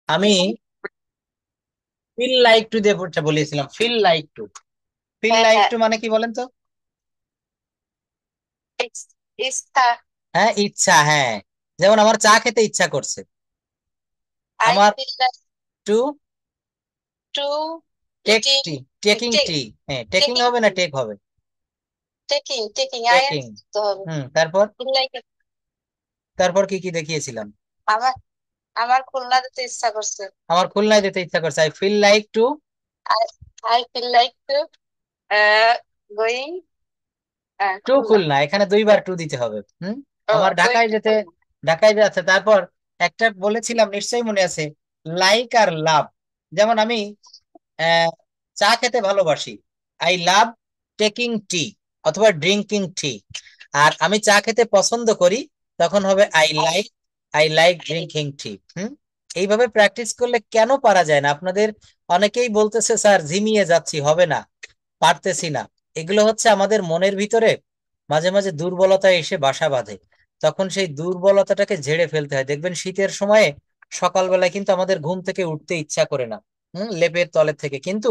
আমি feel like two দিয়ে বলেছিলাম, ফিল লাইক টু। ফিল হ্যাঁ লাইক হ্যাঁ, টু মানে কি বলেন তো? ইচ্ছা। হ্যাঁ, ইচ্ছা, হ্যাঁ। যেমন আমার চা খেতে ইচ্ছা করছে। আই আমার feel like to to take eating, tea, taking take tea. হ্যাঁ, টেকিং টেকিং, হবে না টেক হবে? Taking I an taking. তো হবে। তারপর ফিল লাইক, তারপর কি কি দেখিয়েছিলাম? আমার আমার খুলনা যেতে ইচ্ছা করছে। আমার খুলনায় যেতে ইচ্ছা করছে, I feel like to. I I feel like to going to Khulna. Khulna, এখানে দুইবার টু দিতে হবে। ও, আমার গোয়িং ঢাকায় টু যেতে, খুলনা। ঢাকায় যাচ্ছে। তারপর একটা বলেছিলাম, নিশ্চয়ই মনে আছে, লাইক আর লাভ। যেমন আমি আহ, চা খেতে ভালোবাসি, আই লাভ টেকিং টি অথবা ড্রিঙ্কিং টি। আর আমি চা খেতে পছন্দ করি, তখন হবে আই লাইক ড্রিঙ্কিং টি। এইভাবে প্র্যাকটিস করলে কেন পারা যায় না আপনাদের? অনেকেই বলতেছে স্যার ঝিমিয়ে যাচ্ছি, হবে না, পারতেছি না। এগুলো হচ্ছে আমাদের মনের ভিতরে মাঝে মাঝে দুর্বলতা এসে বাসা বাঁধে। তখন সেই দুর্বলতাটাকে ঝেড়ে ফেলতে হয়। দেখবেন শীতের সময়ে সকালবেলায় কিন্তু আমাদের ঘুম থেকে উঠতে ইচ্ছা করে না, লেপের তলে থেকে। কিন্তু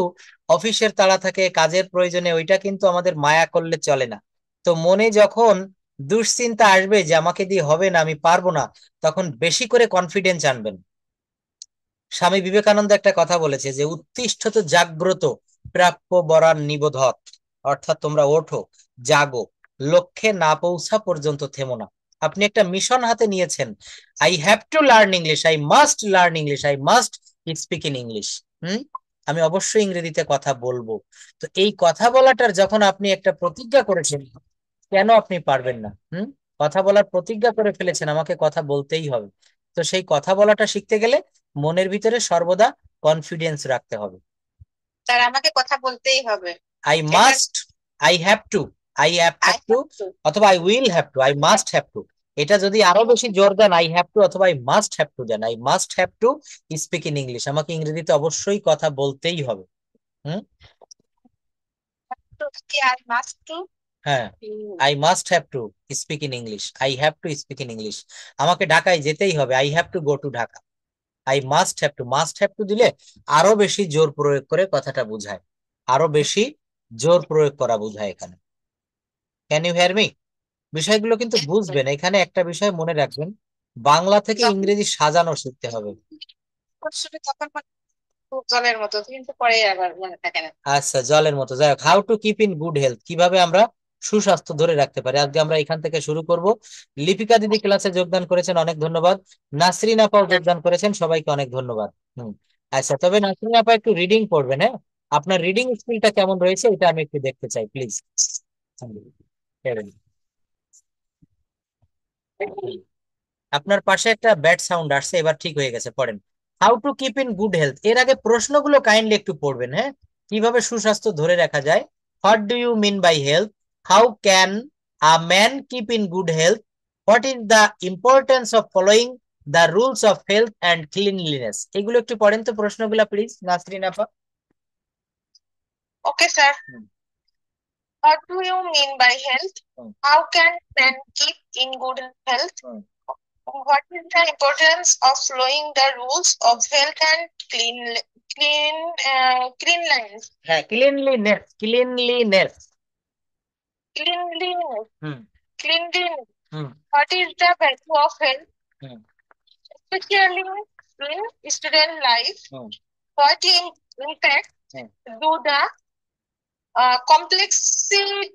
অফিসের তাড়া থাকে, কাজের প্রয়োজনে ওইটা কিন্তু আমাদের মায়া করলে চলে না। তো মনে যখন দুশ্চিন্তা আসবে যে আমাকে দিয়ে হবে না, আমি পারবো না, তখন বেশি করে কনফিডেন্স আনবেন। স্বামী বিবেকানন্দ একটা কথা বলেছে যে উত্তিষ্ঠত জাগ্রত, প্রাপ্য বরান নিবোধত। অর্থাৎ তোমরা ওঠো, জাগো, লক্ষ্যে না পৌঁছা পর্যন্ত থেমো না। আপনি একটা মিশন হাতে নিয়েছেন, I have to learn English, I must learn English, I must speak in English. হুম আমি অবশ্যই ইংরেজিতে কথা বলবো। তো এই কথা বলাটার যখন আপনি একটা প্রতিজ্ঞা করেছেন, কেন আপনি পারবেন না? কথা বলার প্রতিজ্ঞা করে ফেলেছেন, আমাকে কথা বলতেই হবে। তো সেই কথা বলাটা শিখতে গেলে মনের ভিতরে সর্বদা কনফিডেন্স রাখতে হবে। তার আমাকে কথা বলতেই হবে। আই এটা must, I have to, I have I have to have to. অথবা I will have to, I must have to. এটা যদি আরো বেশি জোর দেন, আই হ্যাভ টু অথবা I must have to then, I must have to speak in English, আমাকে ইংরেজিতে অবশ্যই কথা বলতেই হবে। হুম কি আই মাস্ট টু। হ্যাঁ, I must have to speak in English, I have to speak in English. আমাকে ঢাকায় যেতেই হবে, I have to go to Dhaka. I must have two দিলে আরো বেশি জোর প্রয়োগ করে কথাটা বোঝায়, আরো বেশি জোর প্রয়োগ করা বোঝায় এখানে। Can you hear me? বিষয়গুলো কিন্তু বুঝবেন। এখানে একটা বিষয় মনে রাখবেন, বাংলা থেকে যখন ইংরেজি সাজানো শিখতে হবে। শুনি তখন মনে হয় খুব জলের মতো, কিন্তু পরে আবার মনে থাকে না। আচ্ছা, জলের মতো। যাই হোক, how to keep in good health, কিভাবে আমরা সুস্বাস্থ্য ধরে রাখতে পারি, আজকে আমরা এখান থেকে শুরু করব। লিপিকা দিদি ক্লাসে যোগদান করেছেন, অনেক ধন্যবাদ। নাসরিন আপাও যোগদান করেছেন, সবাইকে অনেক ধন্যবাদ। হুম আচ্ছা, তবে নাসরিন আপা একটু রিডিং পড়বেন, হ্যাঁ? আপনার রিডিং স্কিলটা কেমন রয়েছে এটা আমি একটু দেখতে চাই, প্লিজ। আপনার পাশে একটা ব্যাড সাউন্ড আসছে, এবার ঠিক হয়ে গেছে, পড়েন। How to keep in good health, এর আগে প্রশ্নগুলো কাইন্ডলি একটু পড়বেন, হ্যাঁ? কিভাবে সুস্বাস্থ্য ধরে রাখা যায়? What do you mean by health? How can a man keep in good health? What is the importance of following the rules of health and cleanliness? এগুলো একটু পড়েন তো প্রশ্নগুলো, প্লিজ, নাসরিন আপা। Okay sir. Hmm, What do you mean by health? হুম, How can man keep in good health? হুম। What is the importance of following the rules of health and cleanliness? হ্যাঁ, cleanliness, cleanliness. Cleanliness, hmm, cleanliness. Hmm, What is the value of health, hmm, especially in student life? Hmm, What impact hmm, do the complexities?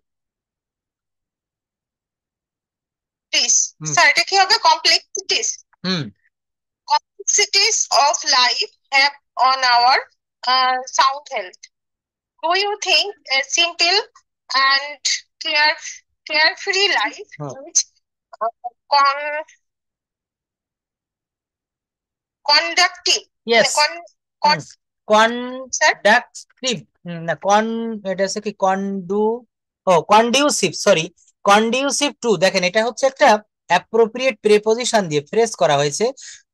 Hmm, Sir, এটা কি হবে? Complexities. Hmm. Complexities of life have on our sound health. Do you think a simple and clear, carefree life hmm. is uh, con- conductive? Yes. Con, con, hmm sir? Conductive, না কন, এটা হচ্ছে কি কন্ডু, ও conducive, sorry, conducive to. দেখেন, এটা হচ্ছে একটা appropriate preposition দিয়ে ফ্রেজ করা হয়েছে।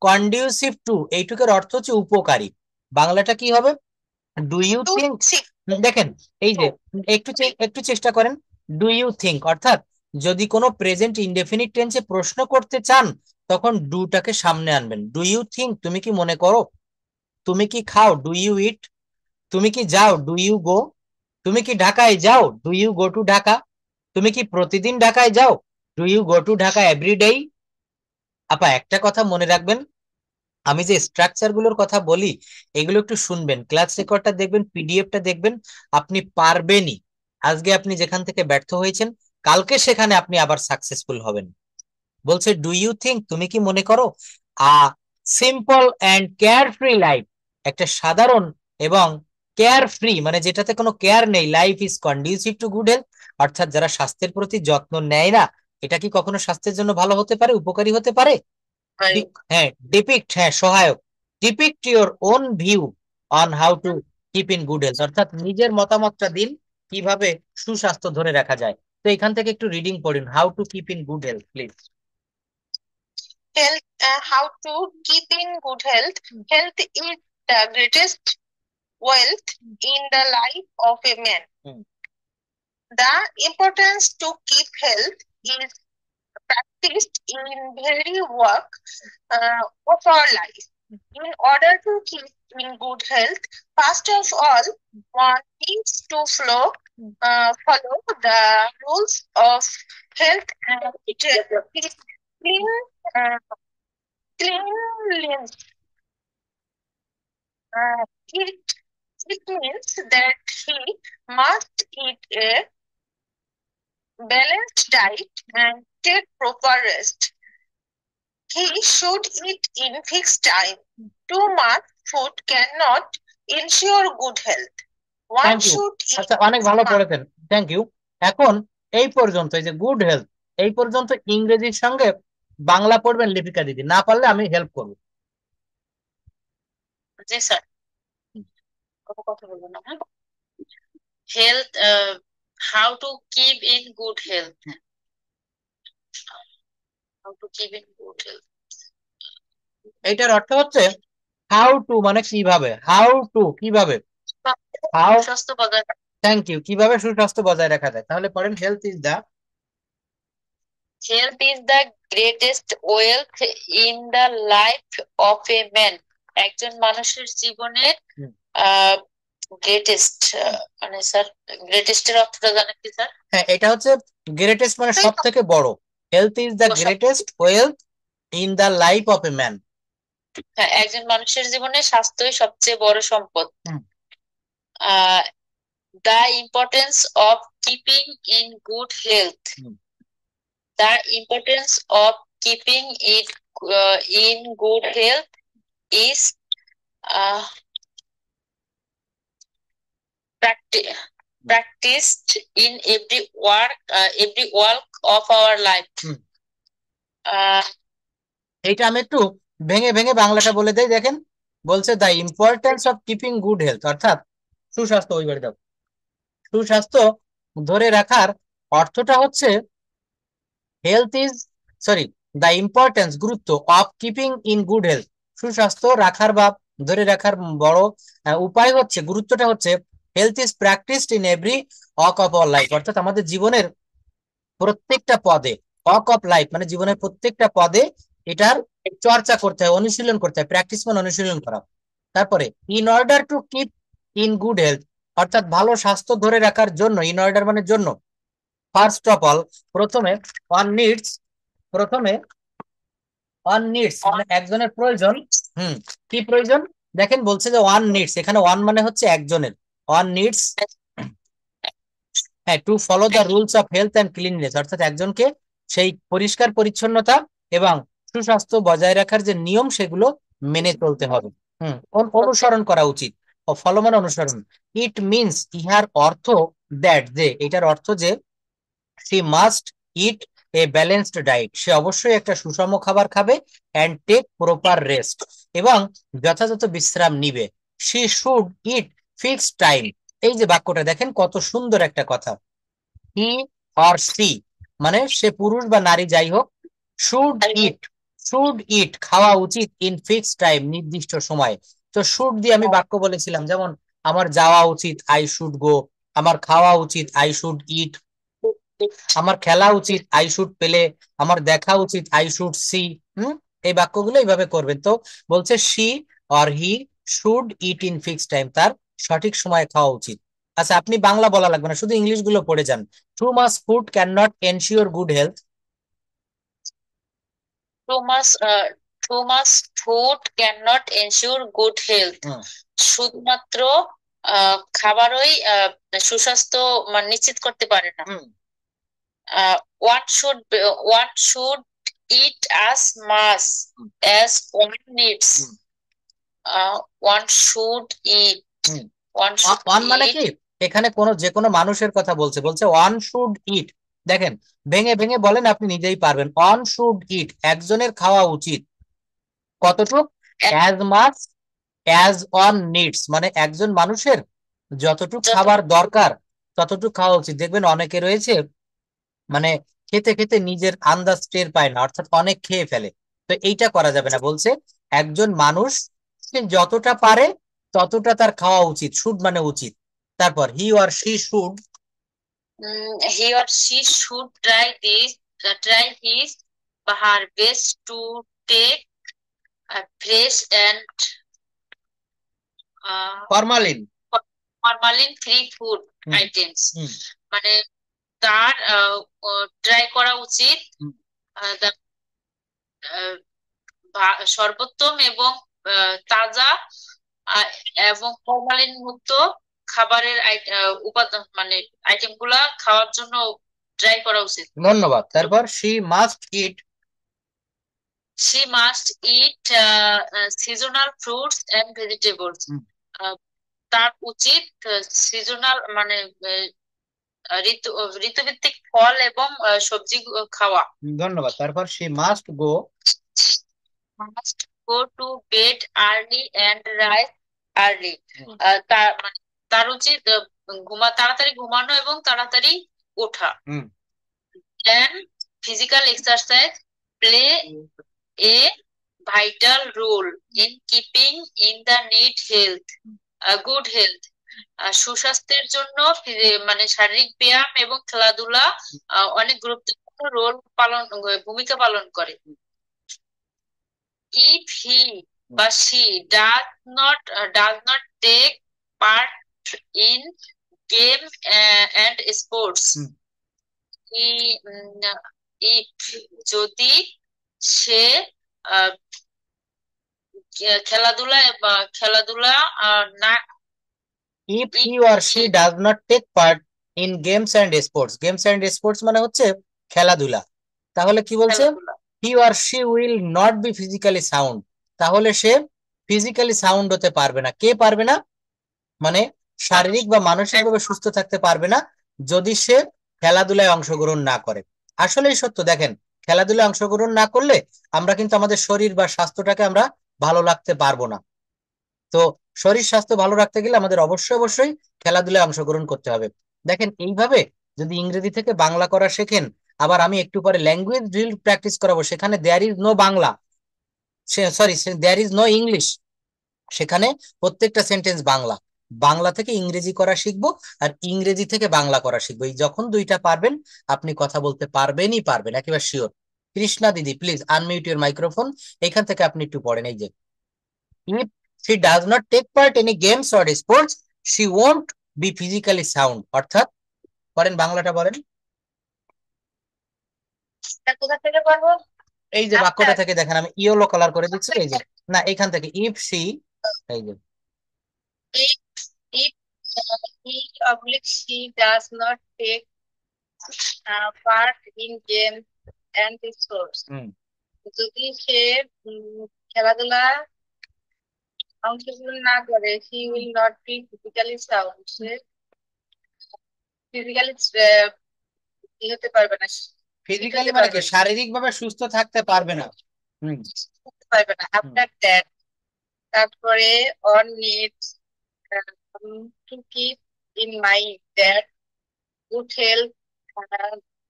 কন্ডিউসিভ টু এইটুকের অর্থ হচ্ছে উপকারী। বাংলাটা কি হবে? Do you To think? sick. দেখেন, এই যে To. একটু চেষ্টা করেন। ডু ইউ থিঙ্ক অর্থাৎ যদি কোনো প্রেজেন্ট ইনডেফিনিট টেন্সে প্রশ্ন করতে চান, তখন ডুটাকে সামনে আনবেন। ডু ইউ থিঙ্ক, তুমি কি মনে করো? তুমি কি খাও, ডু ইউ ইট? তুমি কি যাও, ডু ইউ গো? তুমি কি ঢাকায় যাও, do you go to Dhaka? তুমি কি প্রতিদিন ঢাকায় যাও, do you go to Dhaka every day? আপা একটা কথা মনে রাখবেন, আমি যে স্ট্রাকচার গুলোর কথা বলি এগুলো একটু শুনবেন, ক্লাস রেকর্ডটা দেখবেন, পিডিএফটা দেখবেন, আপনি পারবেনই। আজকে আপনি যেখান থেকে ব্যর্থ হয়েছেন, কালকে সেখানে আপনি আবার সাকসেসফুল হবেন। বলছে ডু ইউ থিঙ্ক, তুমি কি মনে করো, a simple and care free life, একটা সাধারণ এবং কেয়ার ফ্রি মানে যেটাতে কোনো কেয়ার নেই, life is conducive to good health, অর্থাৎ যারা স্বাস্থ্যের প্রতি যত্ন নেয় না, এটা কি কখনো স্বাস্থ্যের জন্য ভালো হতে পারে, উপকারী হতে পারে? হ্যাঁ, ডিপিক্ট, হ্যাঁ সহায়ক, depict your own view on how to keep in good health, অর্থাৎ নিজের মতামতটা দিন কিভাবে সুস্বাস্থ্য ধরে রাখা যায়। তো এখান থেকে একটু রিডিং পড়ুন, how to keep in good health please. Health, how to keep in good health. Health is the greatest wealth in the life of a man. The importance to keep health is practiced in very work of our life. In order to keep in good health, first of all, one needs to follow the rules of health and clean, uh, cleanliness. It means that he must eat a balanced diet and take proper rest. He should eat in fixed time. Too much food cannot ensure good health. One thank you. should eat আচ্ছা, অনেক ভালো পড়েছেন, thank you. এখন এই পর্যন্ত, এই যে good health, এই পর্যন্ত ইংরেজির সঙ্গে বাংলা পড়বেন লিপিকা দিদি, না পারলে আমি হেল্প করবো। জি স্যার, কথা বলবো না। হ্যাঁ, health, how to keep in good health, how to keep in good health, এইটার অর্থ হচ্ছে হাউ টু মানে কিভাবে, হাউ টু কিভাবে, হাউ, স্বাস্থ্য বজায় রাখা। থ্যাংক ইউ, কিভাবে সুস্বাস্থ্য বজায় রাখা যায়। তাহলে পড়েন, health is the, health is the greatest wealth in the life of a man. একজন মানুষের জীবনের গ্রেটেস্ট, মানে স্যার গ্রেটেস্টের অর্থটা জানেন কি স্যার? হ্যাঁ এটা হচ্ছে গ্রেটেস্ট মানে সব থেকে বড়, health is the greatest wealth in the life of a man. হ্যাঁ, একজন মানুষের জীবনে স্বাস্থ্যই সবচেয়ে বড় সম্পদ। The importance of keeping in good health, the importance of keeping it in good health is uh, practiced in every walk of our life. এইটা আমি একটু ভেঙে ভেঙে বাংলাটা বলে দেই, দেখেন বলছে the importance of keeping good health, অর্থাৎ সুস্বাস্থ্য, ওই করে দাও, সুস্বাস্থ্য ধরে রাখার অর্থটা হচ্ছে health is, sorry, the importance গুরুত্ব, of keeping in good health সুস্বাস্থ্য রাখার বা ধরে রাখার বড় উপায় হচ্ছে, গুরুত্বটা হচ্ছে health is practised in every walk of our life, অর্থাৎ আমাদের জীবনের প্রত্যেকটা পদে, ওয়াক অফ লাইফ মানে জীবনের প্রত্যেকটা পদে এটার চর্চা করতে হয়, অনুশীলন করতে হয়, প্র্যাকটিস মানে অনুশীলন করা। তারপরে in order to keep in good health, অর্থাৎ ভালো স্বাস্থ্য ধরে রাখার জন্য, ইন অর্ডার মানে জন্য, ফার্স্ট অফ অল প্রথমে, ওয়ান নিডস, প্রথমে ওয়ান নিডস মানে একজনের প্রয়োজন। কি প্রয়োজন, দেখেন বলছে যে ওয়ান নিডস, এখানে ওয়ান মানে হচ্ছে একজনের, ওয়ান নিডস, হ্যাঁ, to follow the rules of health and cleanness, অর্থাৎ একজনকে সেই পরিষ্কার পরিচ্ছন্নতা এবং সুস্বাস্থ্য বজায় রাখার যে নিয়ম সেগুলো মেনে চলতে হবে, অনুসরণ করা উচিত। ফলো মানে অনুসরণ। ইট মিনস, ইহার অর্থ, দ্যাট যে, এটার অর্থ যে she must eat a balanced diet, সে অবশ্যই একটা সুষম খাবার খাবে, অ্যান্ড টেক প্রপার রেস্ট, এবং যথাযথ বিশ্রাম নিবে। C should eat fixed time, এই যে বাক্যটা দেখেন কত সুন্দর একটা কথা, হি অর সি মানে সে পুরুষ বা নারী যাই হোক, শুড ইট, শুড ইট খাওয়া উচিত, ইন ফিক্সড টাইম নির্দিষ্ট সময়। তো শুড দিয়ে আমি বাক্য বলেছিলাম, যেমন আমার যাওয়া উচিত, আই শুড গো, আমার খাওয়া উচিত, আই শুড ইট, আমার খেলা উচিত, আই শুড প্লে, আমার দেখা উচিত, আই শুড সি। এই বাক্যগুলো এইভাবে করবেন। তো বলছে she or he should eat in fix time, তার সঠিক সময়ে খাওয়া উচিত। আচ্ছা, আপনি বাংলা বলা লাগবে না, শুধু ইংলিশ গুলো পড়ে যান। Too much food can not ensure good health. Too much, too much food cannot ensure good health. শুধুমাত্র খাবারই সুস্বাস্থ্য নিশ্চিত করতে পারে না। One should eat as much as one needs. One should eat. One should one মানে eat. কি, এখানে যে কোনো মানুষের কথা বলছে ওয়ান শুড ইট। দেখেন, ভেঙে ভেঙে বলেন, আপনি নিজেই পারবেন। ওয়ান শুড ইট, একজনের খাওয়া উচিত কতটুক? As much as one needs, মানে একজন মানুষের যতটুকু খাবার দরকার ততটুকু খাওয়া উচিত। দেখবেন অনেকে রয়েছে মানে খেতে খেতে নিজের আন্দাজ টের পায় না, অর্থাৎ অনেক খেয়ে ফেলে। তো এইটা করা যাবে না, বলছে একজন মানুষ যতটা পারে ততটা তার খাওয়া উচিত। শুড মানে উচিত। তারপর হি or she should, he or she should try his or her best to take fresh and formalin formalin-free food items. মানে তার ট্রাই করা উচিত সর্বোত্তম এবং তাজা এবং ফরমালিন মুক্ত খাবারের উপাদান মানে আইটেম গুলা খাওয়ার জন্য ট্রাই করা উচিত। ধন্যবাদ। তারপর she must eat seasonal fruits and vegetables. তার উচিত সিজনাল মানে ঋতুভিত্তিক ফল এবং সবজি খাওয়া। ধন্যবাদ। তারপর she must go to bed early and rise early. তার উচিত তাড়াতাড়ি ঘুমানো এবং তাড়াতাড়ি ওঠা। And physical exercise play a vital role in keeping in the good health. সুস্বাস্থ্যের জন্য মানে শারীরিক ব্যায়াম এবং খেলাধুলা অনেক গুরুত্বপূর্ণ ভূমিকা পালন করে। If he বা she does not take part in game and sports, if যদি সে খেলাধুলা না if he or she does not take part in games and sports মানে হচ্ছে খেলাধুলা, তাহলে কি বলছে? he or she will not be physically sound, তাহলে সে ফিজিক্যালি সাউন্ড হতে পারবে না। কে পারবে না? মানে শারীরিক বা মানসিকভাবে সুস্থ থাকতে পারবে না যদি সে খেলাধুলায় অংশগ্রহণ না করে। আসলেই সত্য। দেখেন, খেলাধুলায় অংশগ্রহণ না করলে আমরা কিন্তু আমাদের শরীর বা স্বাস্থ্যটাকে আমরা ভালো রাখতে পারবো না। তো শরীর স্বাস্থ্য ভালো রাখতে গেলে আমাদের অবশ্যই খেলাধুলায় অংশগ্রহণ করতে হবে। দেখেন, এইভাবে যদি ইংরেজি থেকে বাংলা করা শেখেন, আবার আমি একটু পরে ল্যাঙ্গুয়েজ ড্রিল প্র্যাকটিস করাবো, সেখানে there is no Bangla, there is no English, সেখানে প্রত্যেকটা সেন্টেন্স বাংলা। বাংলা থেকে ইংরেজি করা শিখবো আর ইংরেজি থেকে বাংলা করা শিখবো। এই যখন দুইটা পারবেন আপনি কথা বলতে পারবেনই পারবেন, একেবারে শিওর। কৃষ্ণা দিদি, প্লিজ আনমিউট ইউর মাইক্রোফোন। এখান থেকে আপনি একটু পড়েন। এই যে if she does not take part in any games or sports, she won't be physically sound, অর্থাৎ করেন, বাংলাটা বলেন। কোথা থেকে পারবো? এই যে বাক্যটা থেকে দেখেন, আমি ইয়েলো কালার করে দিচ্ছি। এই যে না, এখান থেকে if she, এই যে if he or she does not take part in games and sports, যদি সে খেলাধুলা অংশগ্রহণ না করে, he will not be physically sound, say physically হতে পারবে না। ফিজিক্যালি মানে কি? শারীরিক ভাবে সুস্থ থাকতে পারবে না। আফটার দ্যাট, তারপরে on needs to keep in mind that good health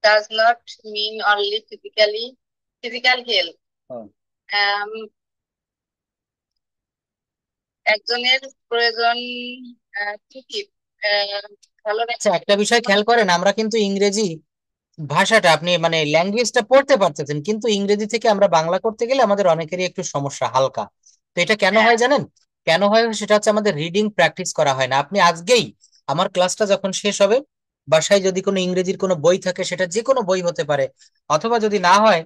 does not mean only physical health. একজনের প্রয়োজন কি ভালো। একটা বিষয় খেয়াল করেন, আমরা কিন্তু ইংরেজি ভাষাটা আপনি মানে ল্যাঙ্গুয়েজটা পড়তে পারতেছেন, কিন্তু ইংরেজি থেকে আমরা বাংলা করতে গেলে আমাদের অনেকেরই একটু সমস্যা হালকা। তো এটা কেন হয় জানেন? কেন হয় সেটা হচ্ছে আমাদের রিডিং প্র্যাকটিস করা হয় না। আপনি আজকেই আমার ক্লাসটা যখন শেষ হবে, বাসায় যদি কোনো ইংরেজির কোনো বই থাকে, সেটা যে কোনো বই হতে পারে, অথবা যদি না হয়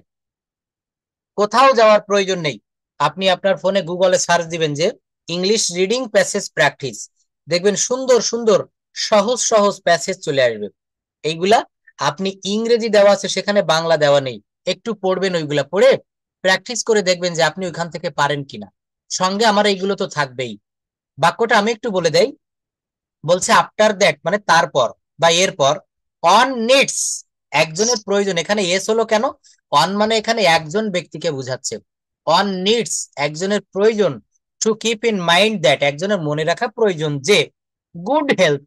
কোথাও যাওয়ার প্রয়োজন নেই, আপনি আপনার ফোনে গুগলে সার্চ দিবেন যে ইংলিশ রিডিং প্যাসেজ প্র্যাকটিস, দেখবেন সুন্দর সুন্দর সহজ সহজ প্যাসেজ চলে আসবে। এইগুলা আপনি ইংরেজি দেওয়া আছে, সেখানে বাংলা দেওয়া নেই, একটু পড়বেন, ওইগুলা পড়ে প্র্যাকটিস করে দেখবেন যে আপনি ওইখান থেকে পারেন কিনা। সঙ্গে আমার এইগুলো তো থাকবেই। বাক্যটা আমি একটু বলে দেই। বলছে আফটার দ্যাট মানে তারপর বা এরপর, অন নিডস একজনের প্রয়োজন। এখানে এস হলো কেন? অন মানে এখানে একজন ব্যক্তিকে বুঝাচ্ছে। অন নিডস একজনের প্রয়োজন, two keep in mind that একজনের মনে রাখা প্রয়োজন যে, গুড হেলথ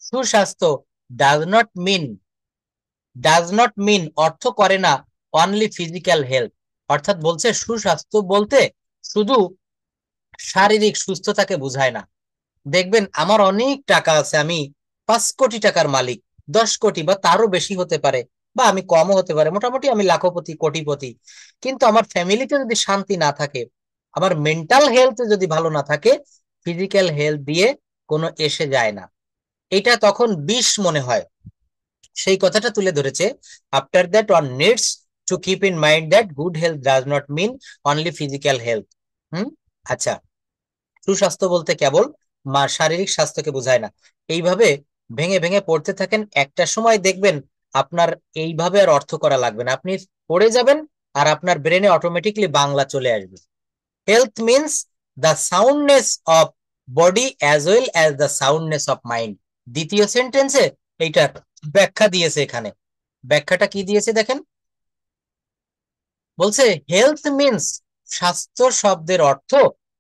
সুস্বাস্থ্য, ডাজ নট মিন অর্থ করে না অনলি ফিজিক্যাল হেলথ। অর্থাৎ বলছে সুস্বাস্থ্য বলতে শুধু শারীরিক সুস্থতাকে বোঝায় না। দেখবেন আমার অনেক টাকা আছে, আমি 5 কোটি টাকার মালিক, 10 কোটি বা তারও বেশি হতে পারে, বা আমি কমও হতে পারে, মোটামুটি আমি লাখপতি কোটিপতি, কিন্তু আমার ফ্যামিলিতে যদি শান্তি না থাকে, আমার মেন্টাল হেলথ যদি ভালো না থাকে, ফিজিক্যাল হেলথ দিয়ে কোনো এসে যায় না। এটা তখন বিষ মনে হয়। সেই কথাটা তুলে ধরেছে। After that one needs to keep in mind that good health does not mean only physical health. হুম। আচ্ছা, সুস্বাস্থ্য বলতে কেবল শারীরিক স্বাস্থ্যকে বোঝায় না। এইভাবে ভেঙে ভেঙে পড়তে থাকেন, একটা সময় দেখবেন আপনার এইভাবে আর অর্থ করা লাগবে না, আপনি পড়ে যাবেন আর আপনার ব্রেনে অটোমেটিকলি বাংলা চলে আসবে। Health means the soundness of body as well as the soundness of mind. দ্বিতীয় সেন্টেন্সে এইটার ব্যাখ্যা দিয়েছে। এখানে ব্যাখ্যাটা কি দিয়েছে দেখেন। বলছে হেলথ মিনস স্বাস্থ্য শব্দের অর্থ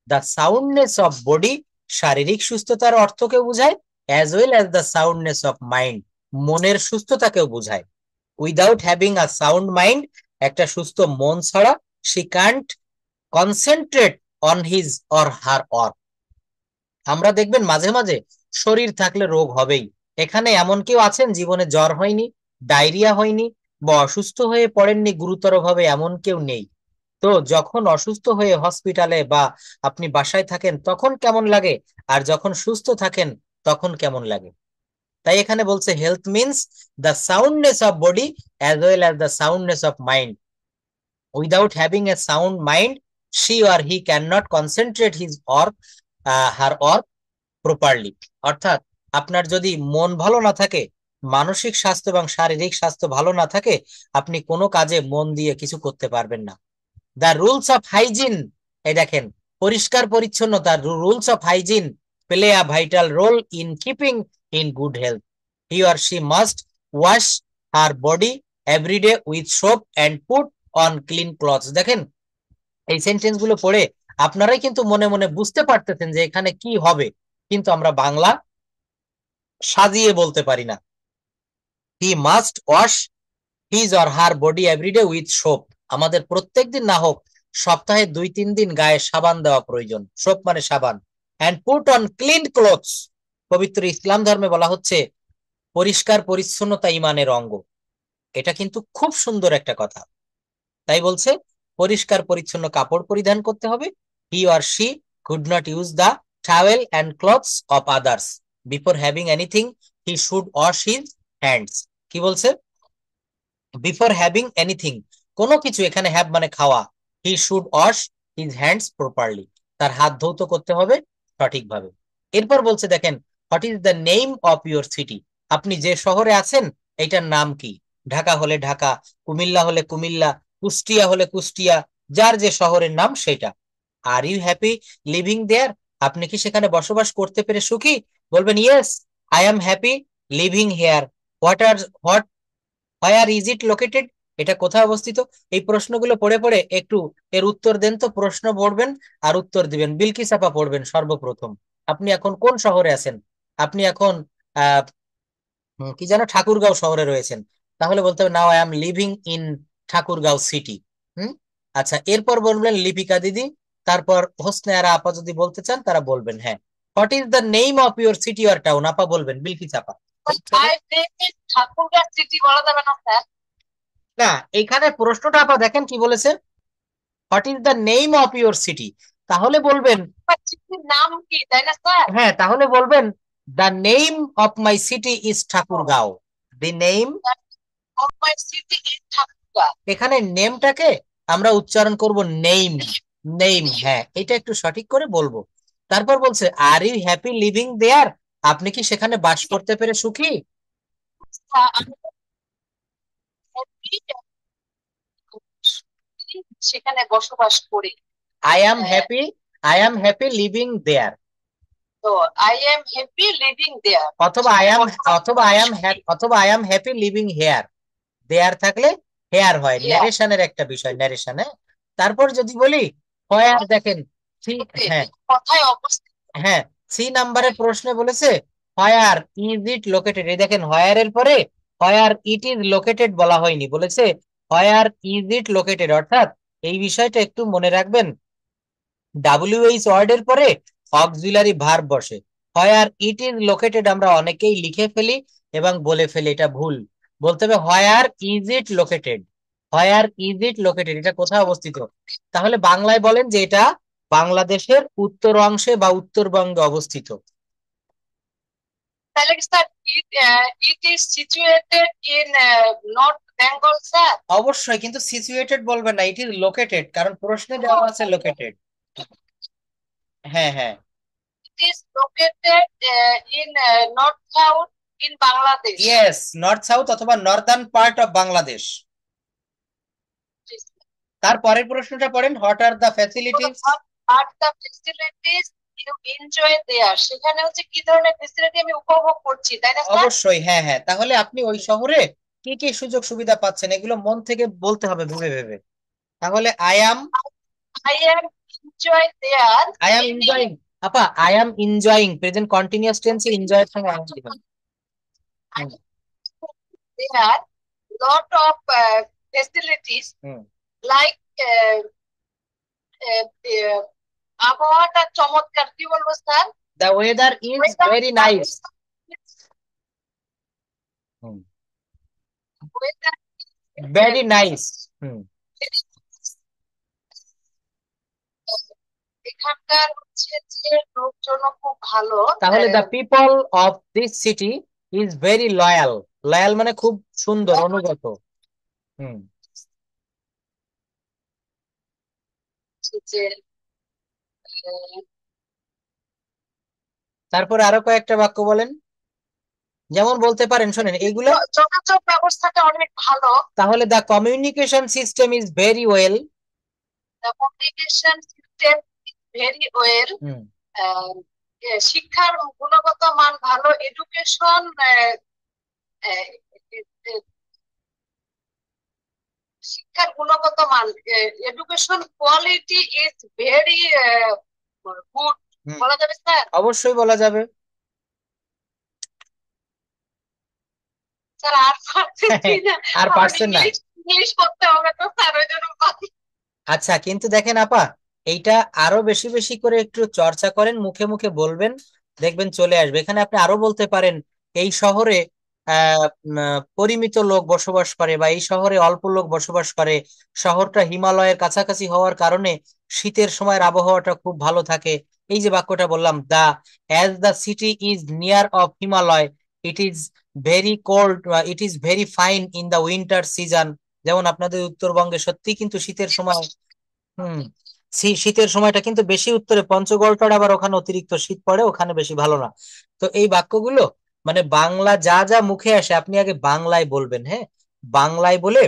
দ্য সাউন্ডনেস অফ বডি শারীরিক সুস্থতার অর্থকেও বোঝায়, as well as the soundness of mind মনের সুস্থতাকেও বোঝায়। Without having a sound mind একটা সুস্থ মন ছাড়া she can't concentrate on his or her or. আমরা দেখবেন মাঝে মাঝে শরীর থাকলে রোগ হবেই। এখানে এমন কেউ আছেন জীবনে জ্বর হয়নি, ডায়রিয়া হয়নি, বা অসুস্থ হয়ে পড়েননি গুরুতর ভাবে, এমন কেউ নেই। তো যখন অসুস্থ হয়ে হসপিটালে বা আপনি বাসায় থাকেন তখন কেমন লাগে, আর যখন সুস্থ থাকেন তখন কেমন লাগে। তাই এখানে বলছে health means the soundness of body as well as the soundness of mind. Without having a sound mind she or he can not concentrate his or her or properly. অর্থাৎ আপনার যদি মন ভালো না থাকে, মানসিক স্বাস্থ্য এবং শারীরিক স্বাস্থ্য ভালো না থাকে, আপনি কোনো কাজে মন দিয়ে কিছু করতে পারবেন না। দ্য রুলস অফ হাইজিন, এই দেখেন, পরিষ্কার পরিচ্ছন্নতা, rules of hygiene play a vital role in keeping in good health. He or she must wash her body everyday with soap and put on clean clothes. দেখেন এই sentence গুলো পড়ে আপনারাই কিন্তু মনে মনে বুঝতে পারতেছেন যে এখানে কি হবে, কিন্তু আমরা বাংলা সাজিয়ে বলতে পারি না। He must wash his or her body everyday with soap. আমাদের প্রত্যেকদিন না হোক সপ্তাহে 2-3 দিন গায়ে সাবান দেওয়া প্রয়োজন। সোপ মানে সাবান। And put on clean clothes, পবিত্র ইসলাম ধর্মে বলা হচ্ছে পরিষ্কার পরিচ্ছন্নতা ইমানের অঙ্গ। এটা কিন্তু খুব সুন্দর একটা কথা। তাই বলছে পরিষ্কার পরিচ্ছন্ন কাপড় পরিধান করতে হবে। হি or she could not use the towel and clothes of others before having anything, he should wash his hands. কি বলছে? বিফোর হ্যাভিং এনিথিং, কোনো কিছু, এখানে হ্যাভ মানে খাওয়া, he should wash his hands properly, তার হাত ধৌত করতে হবে সঠিকভাবে। এরপর বলছে দেখেন, what is the name of your city, আপনি যে শহরে আছেন এটার নাম কি? ঢাকা হলে ঢাকা, কুমিল্লা হলে কুমিল্লা, কুষ্টিয়া হলে কুষ্টিয়া, যার যে শহরের নাম সেটা। আর ইউ হ্যাপি লিভিং দেয়ার, আপনি কি সেখানে বসবাস করতে পেরে সুখী? বলবেন yes I am happy living hair. What where is it located, এটা কোথায় অবস্থিত? এই প্রশ্নগুলো পড়ে পড়ে একটু এর উত্তর দেন তো। প্রশ্ন পড়বেন আর উত্তর দিবেন। বিলকিস আপা পড়বেন সর্বপ্রথম। আপনি এখন কোন শহরে আছেন? আপনি এখন আহ কি যেন ঠাকুরগাঁও শহরে রয়েছেন, তাহলে বলতে হবে now I am living in Thakurgaon city. হুম। আচ্ছা, এরপর বলবেন লিপিকা দিদি, তারপর হোসনে আরা আপা যদি বলতে চান তারা বলবেন। হ্যাঁ, what is the name of your city or town, আপা বলবেন, বিলকিস আপা। ঠাকুরগাঁও সিটি বলা যাবে না স্যার? না, এখানে প্রশ্নটা আপা দেখেন কি বলেছে, what is the name of your city. তাহলে বলবেন, সিটির নাম কি, তাই না স্যার? হ্যাঁ তাহলে বলবেন the name of my city is Thakurgaon. The name, of my city is Thakurgaon. এখানে নেমটাকে আমরা উচ্চারণ করব নেইম, নেইম, হ্যাঁ এটা একটু সঠিক করে বলবো। তারপর বলছে আর ইউ হ্যাপি লিভিং দেয়ার, আপনি কি সেখানে বাস করতে পেরে সুখী? আমি সেখানে বসবাস করি। I am happy, I am happy living there, তো I am happy living there, অথবা আই অ্যাম, অথবা আই অ্যাম, অথবা I am happy living here. There থাকলে হেয়ার হয়, ন্যারেশনের একটা বিষয়, ন্যারেশন। হ্যাঁ, তারপর যদি বলি হোয়ার, দেখেন হ্যাঁ কথায় অবস্থিত। হ্যাঁ, সি নাম্বারের প্রশ্নে বলেছে হোয়ার ইজ ইট লোকেটেড। এই দেখেন হোয়ার এর পরে হোয়ার ইট ইজ লোকেটেড বলা হয়নি, বলেছে হোয়ার ইজ ইট লোকেটেড। অর্থাৎ এই বিষয়টা একটু মনে রাখবেন, ডাব্লিউএইচ ওয়ার্ড এর পরে অক্সিলারি ভার্ব বসে। হোয়ার ইট ইজ লোকেটেড আমরা অনেকেই লিখে ফেলি এবং বলে ফেলি, এটা ভুল। বলতে হবে where is it located, where is it located, এটা কোথায় অবস্থিত। তাহলে বাংলায় বলেন যে এটা বাংলাদেশের উত্তর অংশে বা উত্তরবঙ্গে অবস্থিত। তাহলে কি sir it is situated in north Bengal sir? অবশ্যই, কিন্তু সিচুয়েটেড বলবেন না, ইট ইজ লোকেটেড, কারণ প্রশ্নে দেওয়া আছে লোকেটেড। হ্যাঁ হ্যাঁ, it is located in north south in Bangladesh. Yes, north south অথবা নর্দার্ন পার্ট অফ বাংলাদেশ। তারপরের প্রশ্নটা পড়েন, what are the facilities, are the facilities you enjoy there, সেখানে হচ্ছে কি ধরনের ফেসিলিটি আমি উপভোগ করছি, তাই না স্যার? অবশ্যই হ্যাঁ হ্যাঁ। তাহলে আপনি ওই শহরে কি কি সুযোগ সুবিধা পাচ্ছেন এগুলো মন থেকে বলতে হবে ভেবে ভেবে। তাহলে I am enjoy there, I am enjoying, আপা I am enjoying present continuous টেন্সে এনজয় এর সঙ্গে am দিবেন। হুম, দেয়ার লট অফ ফেসিলিটিস হুম। লাইক আবহাওয়াটা চমৎকার, কি বলবো sir? The weather is very nice. হুম, very nice. হুম। এখানকার হচ্ছে যে লোকজন খুব ভালো। তাহলে the people of this city is very loyal. Loyal মানে খুব সুন্দর, অনুগত। হুম। যে তারপরে আরো কয়েকটা বাক্য বলেন, যেমন বলতে পারেন, শোনেন এইগুলো। যোগাযোগ ব্যবস্থাটা অনেক ভালো। তাহলে the communication system is very well. The communication system is very well. হুম। শিক্ষার গুণগত মান ভালো, এডুকেশন শিক্ষার গুণগত মান, education quality is very good, বলা যাবে স্যার? অবশ্যই বলা যাবে। স্যার আর পারছি না, আর পারছেন না? ইংলিশ করতে হবে তো স্যার, ওই জন্য। আচ্ছা, কিন্তু দেখেন আপা, এইটা আরো বেশি বেশি করে একটু চর্চা করেন, মুখে মুখে বলবেন, দেখবেন চলে আসবে। এখানে আপনি আরো বলতে পারেন এই শহরে পরিমিত লোক বসবাস করে, বা এই শহরে অল্প লোক বসবাস করে। শহরটা হিমালয়ের কাছাকাছি হওয়ার কারণে শীতের সময়ের আবহাওয়াটা খুব ভালো থাকে। এই যে বাক্যটা বললাম, as the city is near of Himalaya, it is very cold, it is very fine in the winter season. যেমন আপনাদের উত্তরবঙ্গে সত্যি কিন্তু শীতের সময়, হুম, শীতের সময়টা কিন্তু বেশি উত্তরে, পঞ্চগড়টার আবার ওখানে অতিরিক্ত শীত পড়ে, ওখানে বেশি ভালো না। তো এই বাক্যগুলো মানে বাংলা যা যা মুখে আসে আপনি আগে বাংলায় বলবেন। হ্যাঁ, বাংলায় বলে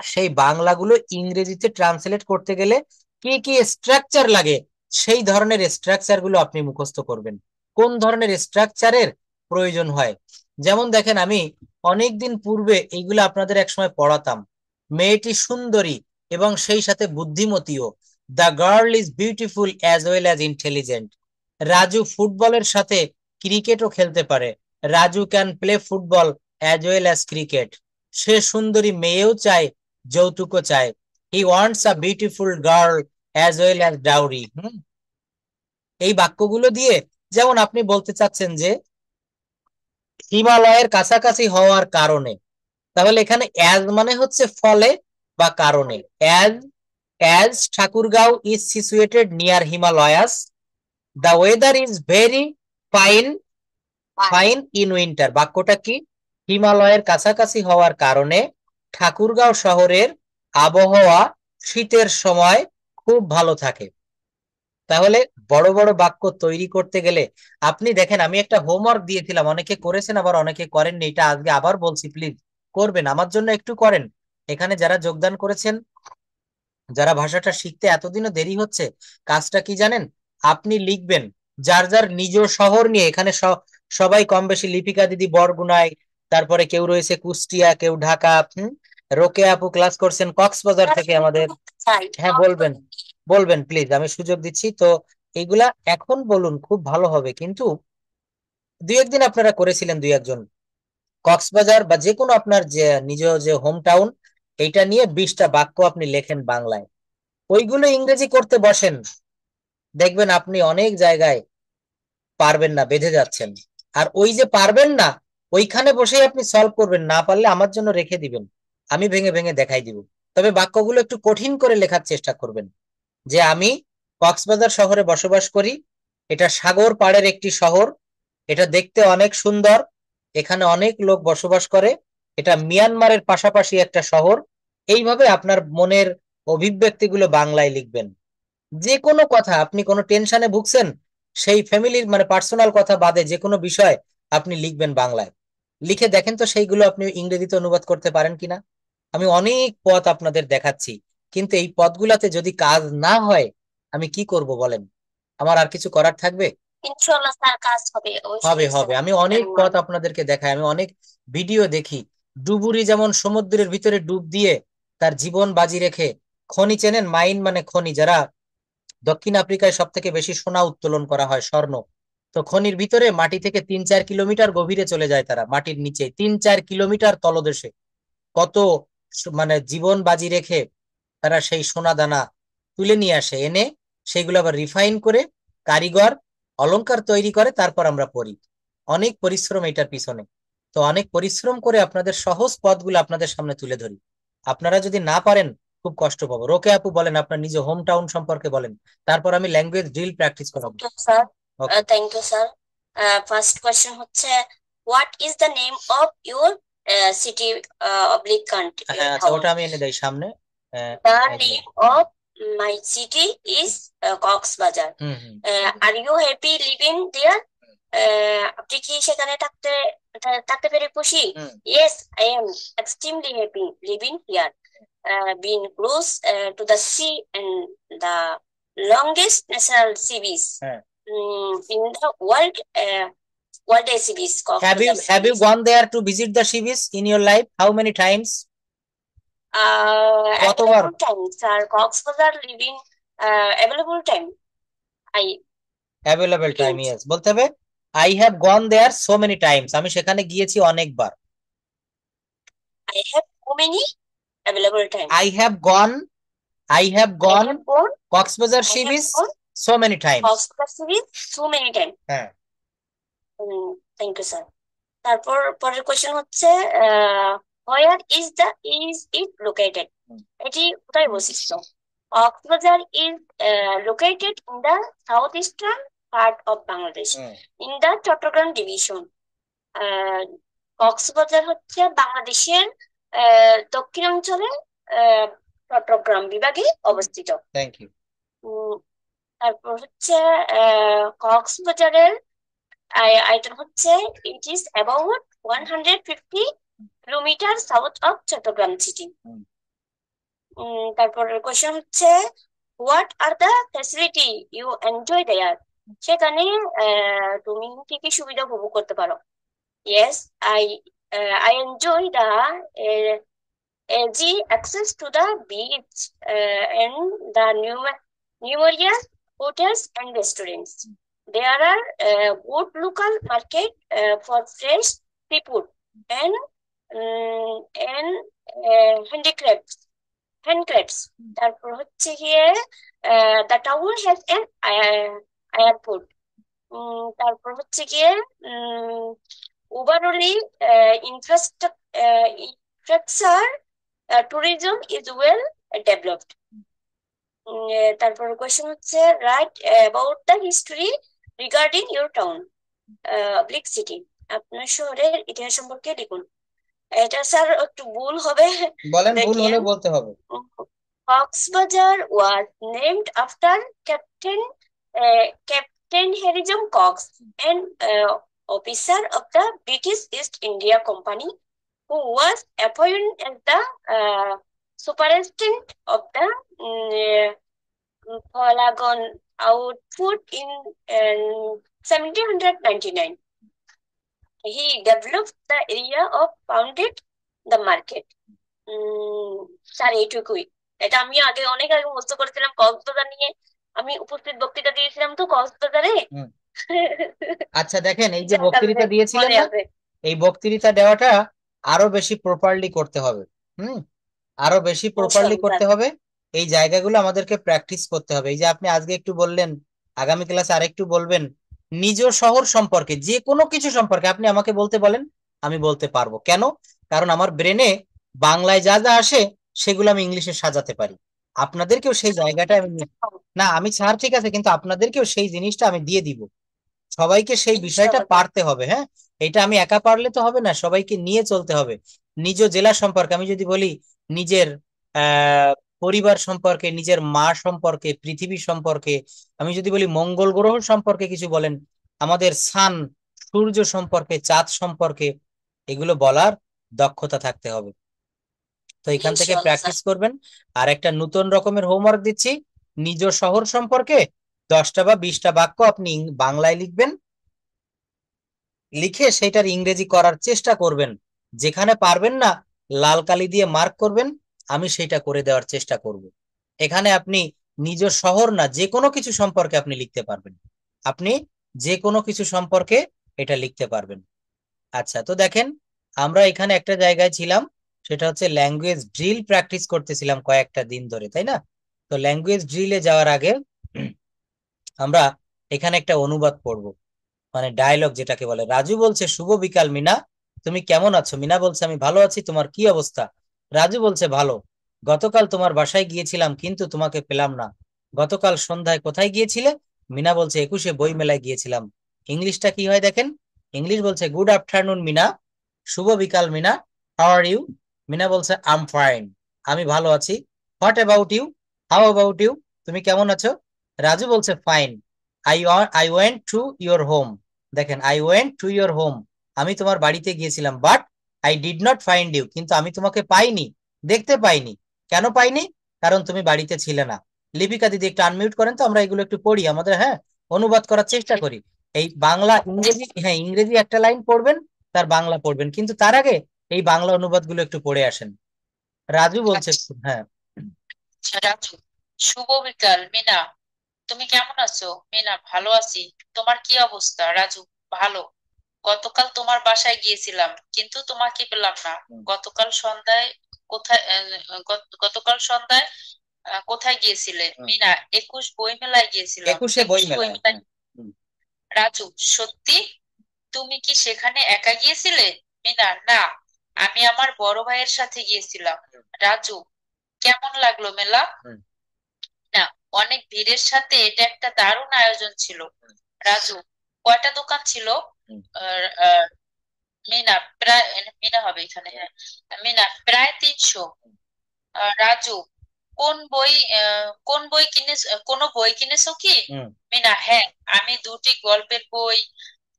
সেই বাংলাগুলো ইংরেজিতে ট্রান্সলেট করতে গেলে কি কি স্ট্রাকচার লাগে সেই ধরনের স্ট্রাকচার গুলো আপনি মুখস্থ করবেন, কোন ধরনের স্ট্রাকচারের প্রয়োজন হয়। যেমন দেখেন, আমি অনেকদিন পূর্বে এইগুলো আপনাদের একসময় পড়াতাম। মেয়েটি সুন্দরী এবং সেই সাথে বুদ্ধিমতীও। The girl is beautiful as well as intelligent. Raju ফুটবলের সাথে ক্রিকেটও খেলতে পারে। Raju can play football as well as cricket. সে সুন্দরী মেয়েও চায়, যৌতুকও চায়। He wants a beautiful girl as well as dowry. এই বাক্যগুলো দিয়ে যেমন আপনি বলতে চাচ্ছেন যে হিমালয়ের কাছাকাছি হওয়ার কারণে, তাহলে এখানে অ্যাজ মানে হচ্ছে ফলে বা কারণে। As As Thakurgaon is situated near Himalayas, the weather is very fine fine in winter. বাক্যটা কি? হিমালয়ের কাছাকাছি হওয়ার কারণে ঠাকুরগাঁও শহরের আবহাওয়া শীতের সময় খুব ভালো থাকে। তাহলে বড় বড় বাক্য তৈরি করতে গেলে আপনি দেখেন, আমি একটা হোমওয়ার্ক দিয়েছিলাম, অনেকে করেছেন আবার অনেকে করেননি, এটা আজকে আবার বলছি, প্লিজ করবেন, আমার জন্য একটু করেন। এখানে যারা যোগদান করেছেন, যারা ভাষাটা শিখতে এতদিনও দেরি হচ্ছে, কাজটা কি জানেন? আপনি লিখবেন যার যার নিজ শহর নিয়ে। এখানে সবাই কম বেশি, লিপিকা দিদি বরগুনায়, তারপরে কেউ রয়েছে কুষ্টিয়া, কেউ ঢাকা। রোকেয়া আপু ক্লাস করছেন কক্সবাজার থেকে আমাদের। হ্যাঁ বলবেন, বলবেন প্লিজ, আমি সুযোগ দিচ্ছি তো। এইগুলা এখন বলুন, খুব ভালো হবে। কিন্তু দুই একদিন আপনারা করেছিলেন, দুই একজন, কক্সবাজার বা যে কোনো আপনার যে নিজ যে হোম টাউন, এইটা নিয়ে 20টা বাক্য আপনি লেখেন বাংলায়, ওইগুলো ইংরেজি করতে বসেন, দেখবেন আপনি অনেক জায়গায় পারবেন না, বেঁধে যাচ্ছেন। আর ওই যে পারবেন না, ওইখানে বসেই আপনি সলভ করবেন, না পারলে আমার জন্য রেখে দিবেন, আমি ভেঙে ভেঙে দেখাই দিব। তবে বাক্যগুলো একটু কঠিন করে লেখার চেষ্টা করবেন, যে আমি কক্সবাজার শহরে বসবাস করি, এটা সাগর পাড়ের একটি শহর, এটা দেখতে অনেক সুন্দর, এখানে অনেক লোক বসবাস করে, এটা মিয়ানমারের পাশাপাশি একটা শহর। এইভাবে আপনার মনের অভিব্যক্তিগুলো বাংলায় লিখবেন। যে কোনো কথা, আপনি কোনো টেনশনে ভুগছেন, সেই ফ্যামিলির মানে পার্সোনাল কথা বাদে যে কোনো বিষয় আপনি লিখবেন বাংলায়। লিখে দেখেন তো সেইগুলো আপনি ইংরেজিতে অনুবাদ করতে পারেন কিনা। আমি অনেক পথ আপনাদের দেখাচ্ছি, কিন্তু এই পথগুলাতে যদি কাজ না হয়, আমি কি করব বলেন? আমার আর কিছু করার থাকবে? ইনশাআল্লাহ স্যার, কাজ হবে হবে অবশ্যই হবে, স্যার। আমি অনেক পথ আপনাদেরকে দেখাই, আমি অনেক ভিডিও দেখি। ডুবুরি যেমন সমুদ্রের ভিতরে ডুব দিয়ে তার জীবন বাজি রেখে, খনি চেনেন? মাইন মানে খনি, যারা দক্ষিণ আফ্রিকায় সব থেকে বেশি সোনা উত্তোলন করা হয়, স্বর্ণ। তো খনির ভিতরে মাটি থেকে 3-4 কিলোমিটার গভীরে চলে যায় তারা, মাটির নিচে 3-4 কিলোমিটার তলদেশে, কত মানে জীবন বাজি রেখে তারা সেই সোনা দানা তুলে নিয়ে আসে, এনে সেইগুলো আবার রিফাইন করে কারিগর অলংকার তৈরি করে, তারপর আমরা পরি। অনেক পরিশ্রম এটার পিছনে। তো অনেক পরিশ্রম করে আপনাদের সহজ পথগুলো আপনাদের সামনে তুলে ধরি। আপনারা যদি না পারেন, খুব কষ্ট পাবো। রোকে আপু বলেন, আপনার নিজ হোম টাউন সম্পর্কে বলেন, তারপর আমি ল্যাঙ্গুয়েজ ড্রিল প্র্যাকটিস করাবো। Sir, okay. Thank you sir. First question হচ্ছে, what is the name of your city oblique country? হ্যাঁ আচ্ছা, ওটা আমি এনে দেই সামনে। The এই যে, name of my city is Cox's Bazar. Hmm hmm Are you happy living there? আপনি কি সেখানে থাকতে পেরে খুশি? হুম Yes, I am extremely happy living here. Being close to the sea and the longest natural sea beach হ্যাঁ। in the world. World sea beach, Have you Coxbazaar sea have you beach. gone there to visit the sea beach in your life? How many times? কতবার? Available time, sir. Coxbazaar living available time. I available time, think yes বলতে হবে। I have gone there so many times, আমি সেখানে গিয়েছি অনেকবার। I have so many available time. I have gone, I have I gone have gone. Cox's Bazar I sea have beach gone so many times. Coxbazaar sea beach so many time. হ্যাঁ। Thank you, sir. তারপর পরের question হচ্ছে, where is it located? এটি কোথায় অবস্থিত? Cox's Bazar is located in the southeastern part of Bangladesh, in the Chittagong division. Cox's Bazar হচ্ছে বাংলাদেশের দক্ষিণাঞ্চলে চট্টগ্রাম বিভাগে অবস্থিত। Thank you. তারপর হচ্ছে কক্সবাজারের আয়তন হচ্ছে, it is about 150 kilometre south of Chittagong city. তারপরের কোয়েশ্চেন হচ্ছে, what are the facility you enjoy there? সেখানে তুমি কি কি সুবিধা উপভোগ করতে পারো? Yes, I enjoy the easy access to the beach and the numerous hotels and restaurants. There are good local market for fresh seafood and handcrafts. তারপর হচ্ছে গিয়ে the town has an airport. তারপর হচ্ছে গিয়ে overall infrastructure tourism is well developed. তারপর question হচ্ছে right about the history regarding your town bleak city. আপনার শহরের ইতিহাস সম্পর্কে লিখুন। এটা স্যার একটু ভুল হবে। বলেন, ভুল হলে দেখেন, বলতে হবে। Cox's Bazar was named after Captain Harrison Cox, an officer of the British East India Company, who was appointed as the superintendent of the Palagon output in 1799. He developed the area of founded the market. Sir এইটুকুই। এটা আমি অনেক আগে মুখস্থ করেছিলাম কক্সবাজার নিয়ে। আমি উপস্থিত বক্তৃতা দিয়েছিলাম তো কক্সবাজারে। হুম। আচ্ছা দেখেন, এই যে যার বক্তৃতা কারণে দিয়েছিলেন মনে না, আছে। এই বক্তৃতা দেওয়াটা আরো বেশি প্রপারলি করতে হবে। আরো বেশি প্রপারলি ইনশাআল্লাহ করতে হবে। এই জায়গাগুলো আমাদেরকে প্র্যাকটিস করতে হবে। এই যে আপনি আজকে একটু বললেন, আগামী ক্লাসে আরেকটু বলবেন। নিজ শহর সম্পর্কে, যে কোনো কিছু সম্পর্কে আপনি আমাকে বলতে বলেন, আমি বলতে পারবো। কেন? কারণ আমার ব্রেনে বাংলায় যা যা আসে সেগুলো আমি ইংলিশে সাজাতে পারি। আপনাদেরকেও সেই জায়গাটা আমি না, আমি স্যার ঠিক আছে, কিন্তু আপনাদেরকেও সেই জিনিসটা আমি দিয়ে দিব। সবাইকে সেই বিষয়টা ইনশাআল্লাহ। পারতে হবে। হ্যাঁ, এটা আমি একা পারলে তো হবে না, সবাইকে নিয়ে চলতে হবে। নিজ জেলা সম্পর্কে আমি যদি বলি, নিজের আহ পরিবার সম্পর্কে, নিজের মা সম্পর্কে, পৃথিবী সম্পর্কে, আমি যদি বলি মঙ্গল গ্রহ সম্পর্কে কিছু বলেন, আমাদের সান, সূর্য সম্পর্কে, চাঁদ সম্পর্কে, এগুলো বলার দক্ষতা থাকতে হবে। তো এখান থেকে ইনশাআল্লাহ স্যার। প্র্যাকটিস করবেন। আর একটা নতুন রকমের হোমওয়ার্ক দিচ্ছি, নিজ শহর সম্পর্কে 10টা বা 20টা বাক্য আপনি বাংলায় লিখবেন, লিখে সেটার ইংরেজি করার চেষ্টা করবেন। যেখানে পারবেন না লাল কালি দিয়ে মার্ক করবেন, আমি সেটা করে দেওয়ার চেষ্টা করব। এখানে আপনি নিজ শহর না, যে কোনো কিছু সম্পর্কে আপনি লিখতে পারবেন। আপনি যে কোনো কিছু সম্পর্কে এটা লিখতে পারবেন। আচ্ছা, তো দেখেন, আমরা এখানে একটা জায়গায় ছিলাম, সেটা হচ্ছে ল্যাঙ্গুয়েজ ড্রিল প্র্যাকটিস করতেছিলাম কয়েকটা দিন ধরে, তাই না? তো ল্যাঙ্গুয়েজ ড্রিলে যাওয়ার আগে আমরা এখানে একটা অনুবাদ পড়বো, মানে ডায়লগ যেটাকে বলে। রাজু বলছে, শুভ বিকাল মিনা, তুমি কেমন আছো? মিনা বলছে, আমি ভালো আছি, তোমার কি অবস্থা? রাজু বলছে, ভালো। গতকাল তোমার বাসায় গিয়েছিলাম কিন্তু তোমাকে পেলাম না। গতকাল সন্ধ্যায় কোথায় গিয়েছিলে? মিনা বলছে, 21শে বই মেলায় গিয়েছিলাম। ইংলিশটা কি হয় দেখেন। ইংলিশ বলছে, গুড আফটারনুন মিনা, শুভ বিকাল Meena, how are you? Meena বলছে, আম ফাইন, আমি ভালো আছি। What about you? How about you? তুমি কেমন আছো? রাজু বলছে, fine. I went to your home. দেখেন, I went to your home, আমি তোমার বাড়িতে গিয়েছিলাম, but I did not find you, কিন্তু আমি তোমাকে পাইনি, দেখতে পাইনি। কেন পাইনি? কারণ তুমি বাড়িতে ছিলে না। লিপিকা দিদি একটু আনমিউট করেন তো, আমরা এগুলো একটু পড়ি, আমাদের হ্যাঁ অনুবাদ করার চেষ্টা করি। এই বাংলা ইংরেজি, হ্যাঁ ইংরেজি একটা লাইন পড়বেন, তার বাংলা পড়বেন, কিন্তু তার আগে এই বাংলা অনুবাদ গুলো একটু পড়ে আসেন। রাজু বলছে, হ্যাঁ আচ্ছা, রাজু, শুভ বিকাল মিনা, তুমি কেমন আছো? মিনা, ভালো আছি। তোমার কি অবস্থা? রাজু, ভালো। গতকাল তোমার বাসায় গিয়েছিলাম কিন্তু তোমাকে পেলাম না। গতকাল সন্ধ্যায় কোথায় গতকাল সন্ধ্যায় কোথায় গিয়েছিলে? মিনা, 21 বই মেলায় গিয়েছিলাম। 21শে বই 21 বই মেলায়। মেলায়। রাজু, সত্যি? তুমি কি সেখানে একা গিয়েছিলে? মিনা, না, আমি আমার বড় ভাইয়ের সাথে গিয়েছিলাম। রাজু, কেমন লাগলো মেলা? না, অনেক ভিড়ের সাথে এটা একটা দারুণ আয়োজন ছিল। রাজু, কয়টা দোকান ছিল? আহ, আহ, মিনা, প্রায়, মিনা হবে এখানে, হ্যাঁ। মিনা, প্রায় 300। রাজু, কোন বই কোনো বই কিনেছো কি? মিনা, হ্যাঁ, আমি 2টি গল্পের বই,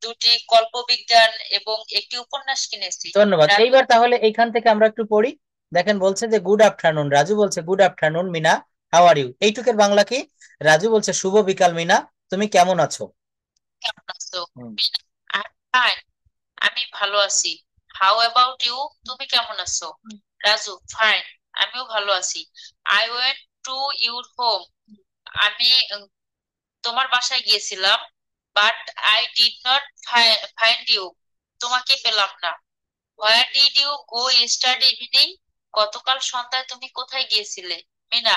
2টি কল্পবিজ্ঞান এবং একটি উপন্যাস কিনেছি। ধন্যবাদ। রাজু, এইবার তাহলে এইখান থেকে আমরা একটু পড়ি। দেখেন, বলছে যে গুড আফটারনুন, রাজু বলছে good afternoon Meena, how are you? এইটুকের বাংলা কি? রাজু বলছে, শুভ বিকাল মিনা, তুমি কেমন আছো? কেমন আছো? মিনা, ফাইন, আমি ভালো আছি। How about you? তুমি কেমন আছো? রাজু, ফাইন, আমিও ভালো আছি। I went to your home, আমি তোমার বাসায় গিয়েছিলাম, but I did not find you, তোমাকে পেলাম না। Where did you go yesterday evening? গতকাল সন্ধ্যায় তুমি কোথায় গিয়েছিলে? Meena,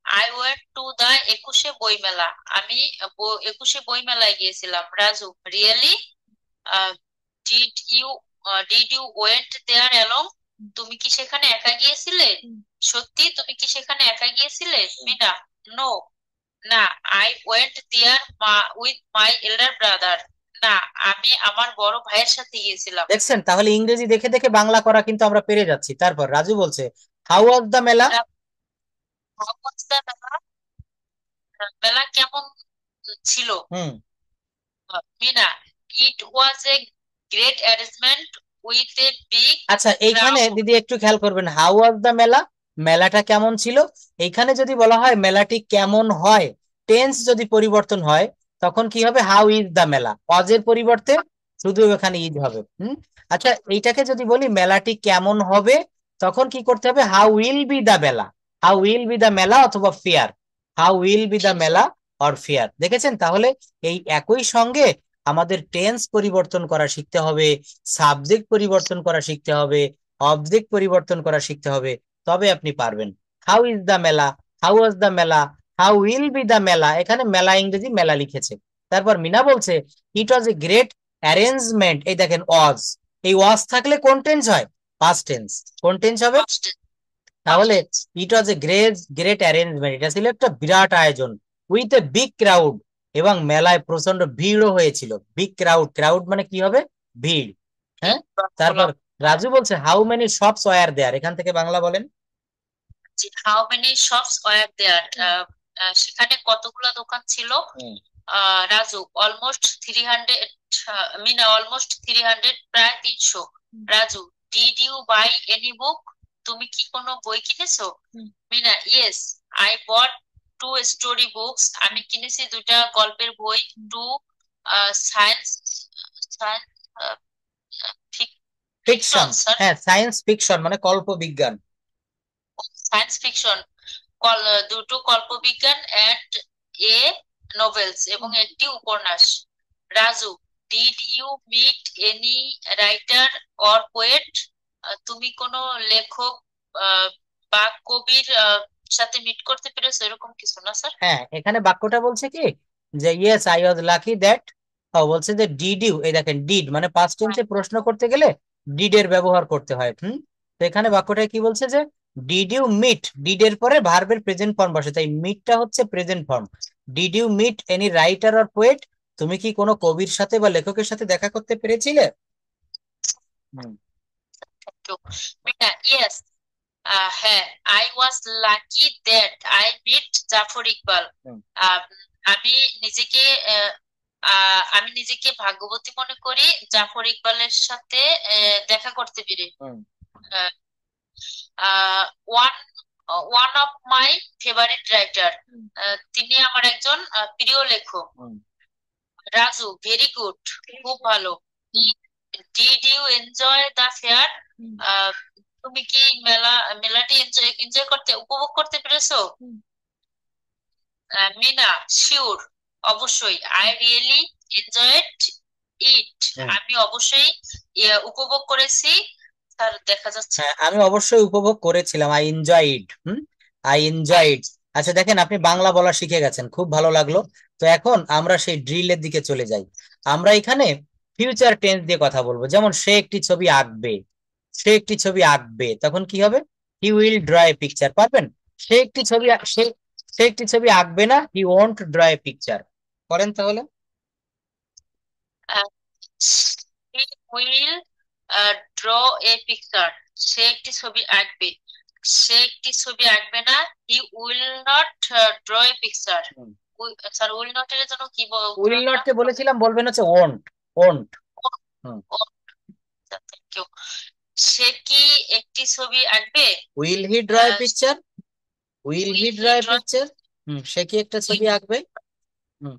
I went to the 21শে বই মেলা, আমি 21শে বই মেলায় গিয়েছিলাম। Raju, really? Did you did you went there along? তুমি কি সেখানে একা গিয়েছিলে? সত্যি, তুমি কি সেখানে একা গিয়েছিলে? মিনা, নো, না, I went there with my elder brother. না, আমি আমার বড় ভাইয়ের সাথে গিয়েছিলাম। দেখছেন, তাহলে ইংরেজি দেখে দেখে বাংলা করা কিন্তু আমরা পেরে যাচ্ছি। তারপর রাজু বলছে how was the mela. How was the mela? মেলা কেমন ছিল? হুম Meena, it was a great arrangement with a big আচ্ছা, এইখানে ক্রাউড। দিদি একটু খেয়াল করবেন, হাউ ওয়াজ দ্য মেলা, মেলাটা কেমন ছিল। এইখানে যদি বলা হয় মেলাটি কেমন হয়, টেন্স যদি পরিবর্তন হয়, তখন কি হবে, হাউ ইজ দ্য মেলা, অজের পরিবর্তে শুধু এখানে ইজ হবে। আচ্ছা, এইটাকে যদি বলি মেলাটি কেমন হবে, তখন কি করতে হবে, হাউ উইল বি দ্য মেলা, হাউ উইল বি দ্য মেলা অথবা fair, how will be the মেলা অর ফেয়ার। দেখেছেন, তাহলে এই একই সঙ্গে আমাদের টেন্স পরিবর্তন করা শিখতে হবে, সাবজেক্ট পরিবর্তন করা শিখতে হবে, অবজেক্ট পরিবর্তন করা শিখতে হবে, তবে আপনি পারবেন। হাউ ইজ দ্য মেলা, হাউ ওয়াজ দ্য মেলা, হাউ উইল বি দ্য মেলা, এখানে মেলা ইংরেজি মেলা লিখেছে। তারপর মিনা বলছে ইট ওয়াজ এ গ্রেট অ্যারেঞ্জমেন্ট, এই দেখেন ওয়াজ, এই ওয়াজ থাকলে কোন টেন্স হয়, পাস্ট টেন্স। কোন টেন্স হবে তাহলে, ইট was a great great arrangement, এটা ছিল একটা বিরাট আয়োজন, উইথ এ বিগ ক্রাউড, এবং মেলায় প্রচন্ড ভিড়ও হয়েছিল। বিগ ক্রাউড, ক্রাউড মানে কি হবে, ভিড়। হ্যাঁ, তারপর রাজু বলছে হাউ মেনি শপস ওয়্যার দেয়ার, এখান থেকে বাংলা বলেন। হাউ মেনি শপস ওয়্যার দেয়ার? সেখানে কতগুলো দোকান ছিল? রাজু, অলমোস্ট 300। মিনা, অলমোস্ট 300, প্রায় 300। Raju, did you buy any book? তুমি কি কোনো বই কিনেছো? Meena, yes, I bought 2 story books. আমি কিনেছি 2টা গল্পের বই। 2 সায়েন্স ফিকশন, ফিকশন, স্যার। হ্যাঁ সায়েন্স ফিকশন মানে কল্প বিজ্ঞান। সায়েন্স ফিকশন, 2টো কল্পবিজ্ঞান এন্ড এ নোভেলস, এবং একটি উপন্যাস। Raju, did you meet any writer or poet? তুমি কোনো লেখক আহ, বা কবির সাথে মিট করতে পেরেছো, এরকম কিছু না স্যার? হ্যাঁ, এখানে বাক্যটা বলছে কি, যে yes I was lucky that, বলছে যে ডিড ইউ, এই দেখেন ডিড মানে পাস্ট টেন্সে প্রশ্ন করতে গেলে ডিড এর ব্যবহার করতে হয়। তো এখানে বাক্যটা কি বলছে, যে ডিড ইউ মিট, ডিড এর পরে ভার্বের প্রেজেন্ট ফর্ম বসে, তাই মিটটা হচ্ছে present form. Did you meet any writer or poet, তুমি কি কোনো কবির সাথে বা লেখকের সাথে দেখা করতে পেরেছিলে? হুম মিনা, ইয়েস, হ্যাঁ, I was lucky that I meet Zafar Iqbal. হুম আহ, আমি নিজেকে আহ, আমি নিজেকে ভাগ্যবতী মনে করি জাফর ইকবালের সাথে দেখা করতে পেরে। Hmm one one of my favourite writer, হুম তিনি আমার একজন প্রিয় লেখক। হুম রাজু, ভেরি গুড, খুব ভালো। Did you enjoy the fair? হুম তুমি কি মেলাটি এনজয় এনজয় করতে উপভোগ করতে পেরেছো? হুম মিনা, শিওর, অবশ্যই, আই রিয়েলি এনজয়েড ইট। হুম। আমি অবশ্যই উপভোগ করেছি। স্যার, দেখা যাচ্ছে। হ্যাঁ, আমি অবশ্যই উপভোগ করেছিলাম, আই এনজয়েড। I enjoyed. আচ্ছা দেখেন, আপনি বাংলা বলা শিখে গেছেন, খুব ভালো লাগলো। তো এখন আমরা সেই ড্রিলের দিকে চলে যাই। আমরা এখানে ফিউচার টেন্স দিয়ে কথা বলবো, যেমন সে একটি ছবি আঁকবে, সে একটি ছবি আঁকবে, তখন কি হবে, he will draw a picture. পারবেন, সে একটি ছবি সে একটি ছবি আঁকবে না, he won't draw a picture. করেন তাহলে। He will draw a picture. সে একটি ছবি আঁকবে। সে একটি ছবি আঁকবে না, he will not draw a picture. Sir, will not এর জন্য কি উইল উদাহরণটা? নট কে বলেছিলাম, বলবেন হচ্ছে ওয়ন্ট, ওয়ন্ট। Thank you. সে কি একটি ছবি আঁকবে? Will he draw a picture, will he will draw he a draw? Picture. সে কি একটা ছবি আঁকবে।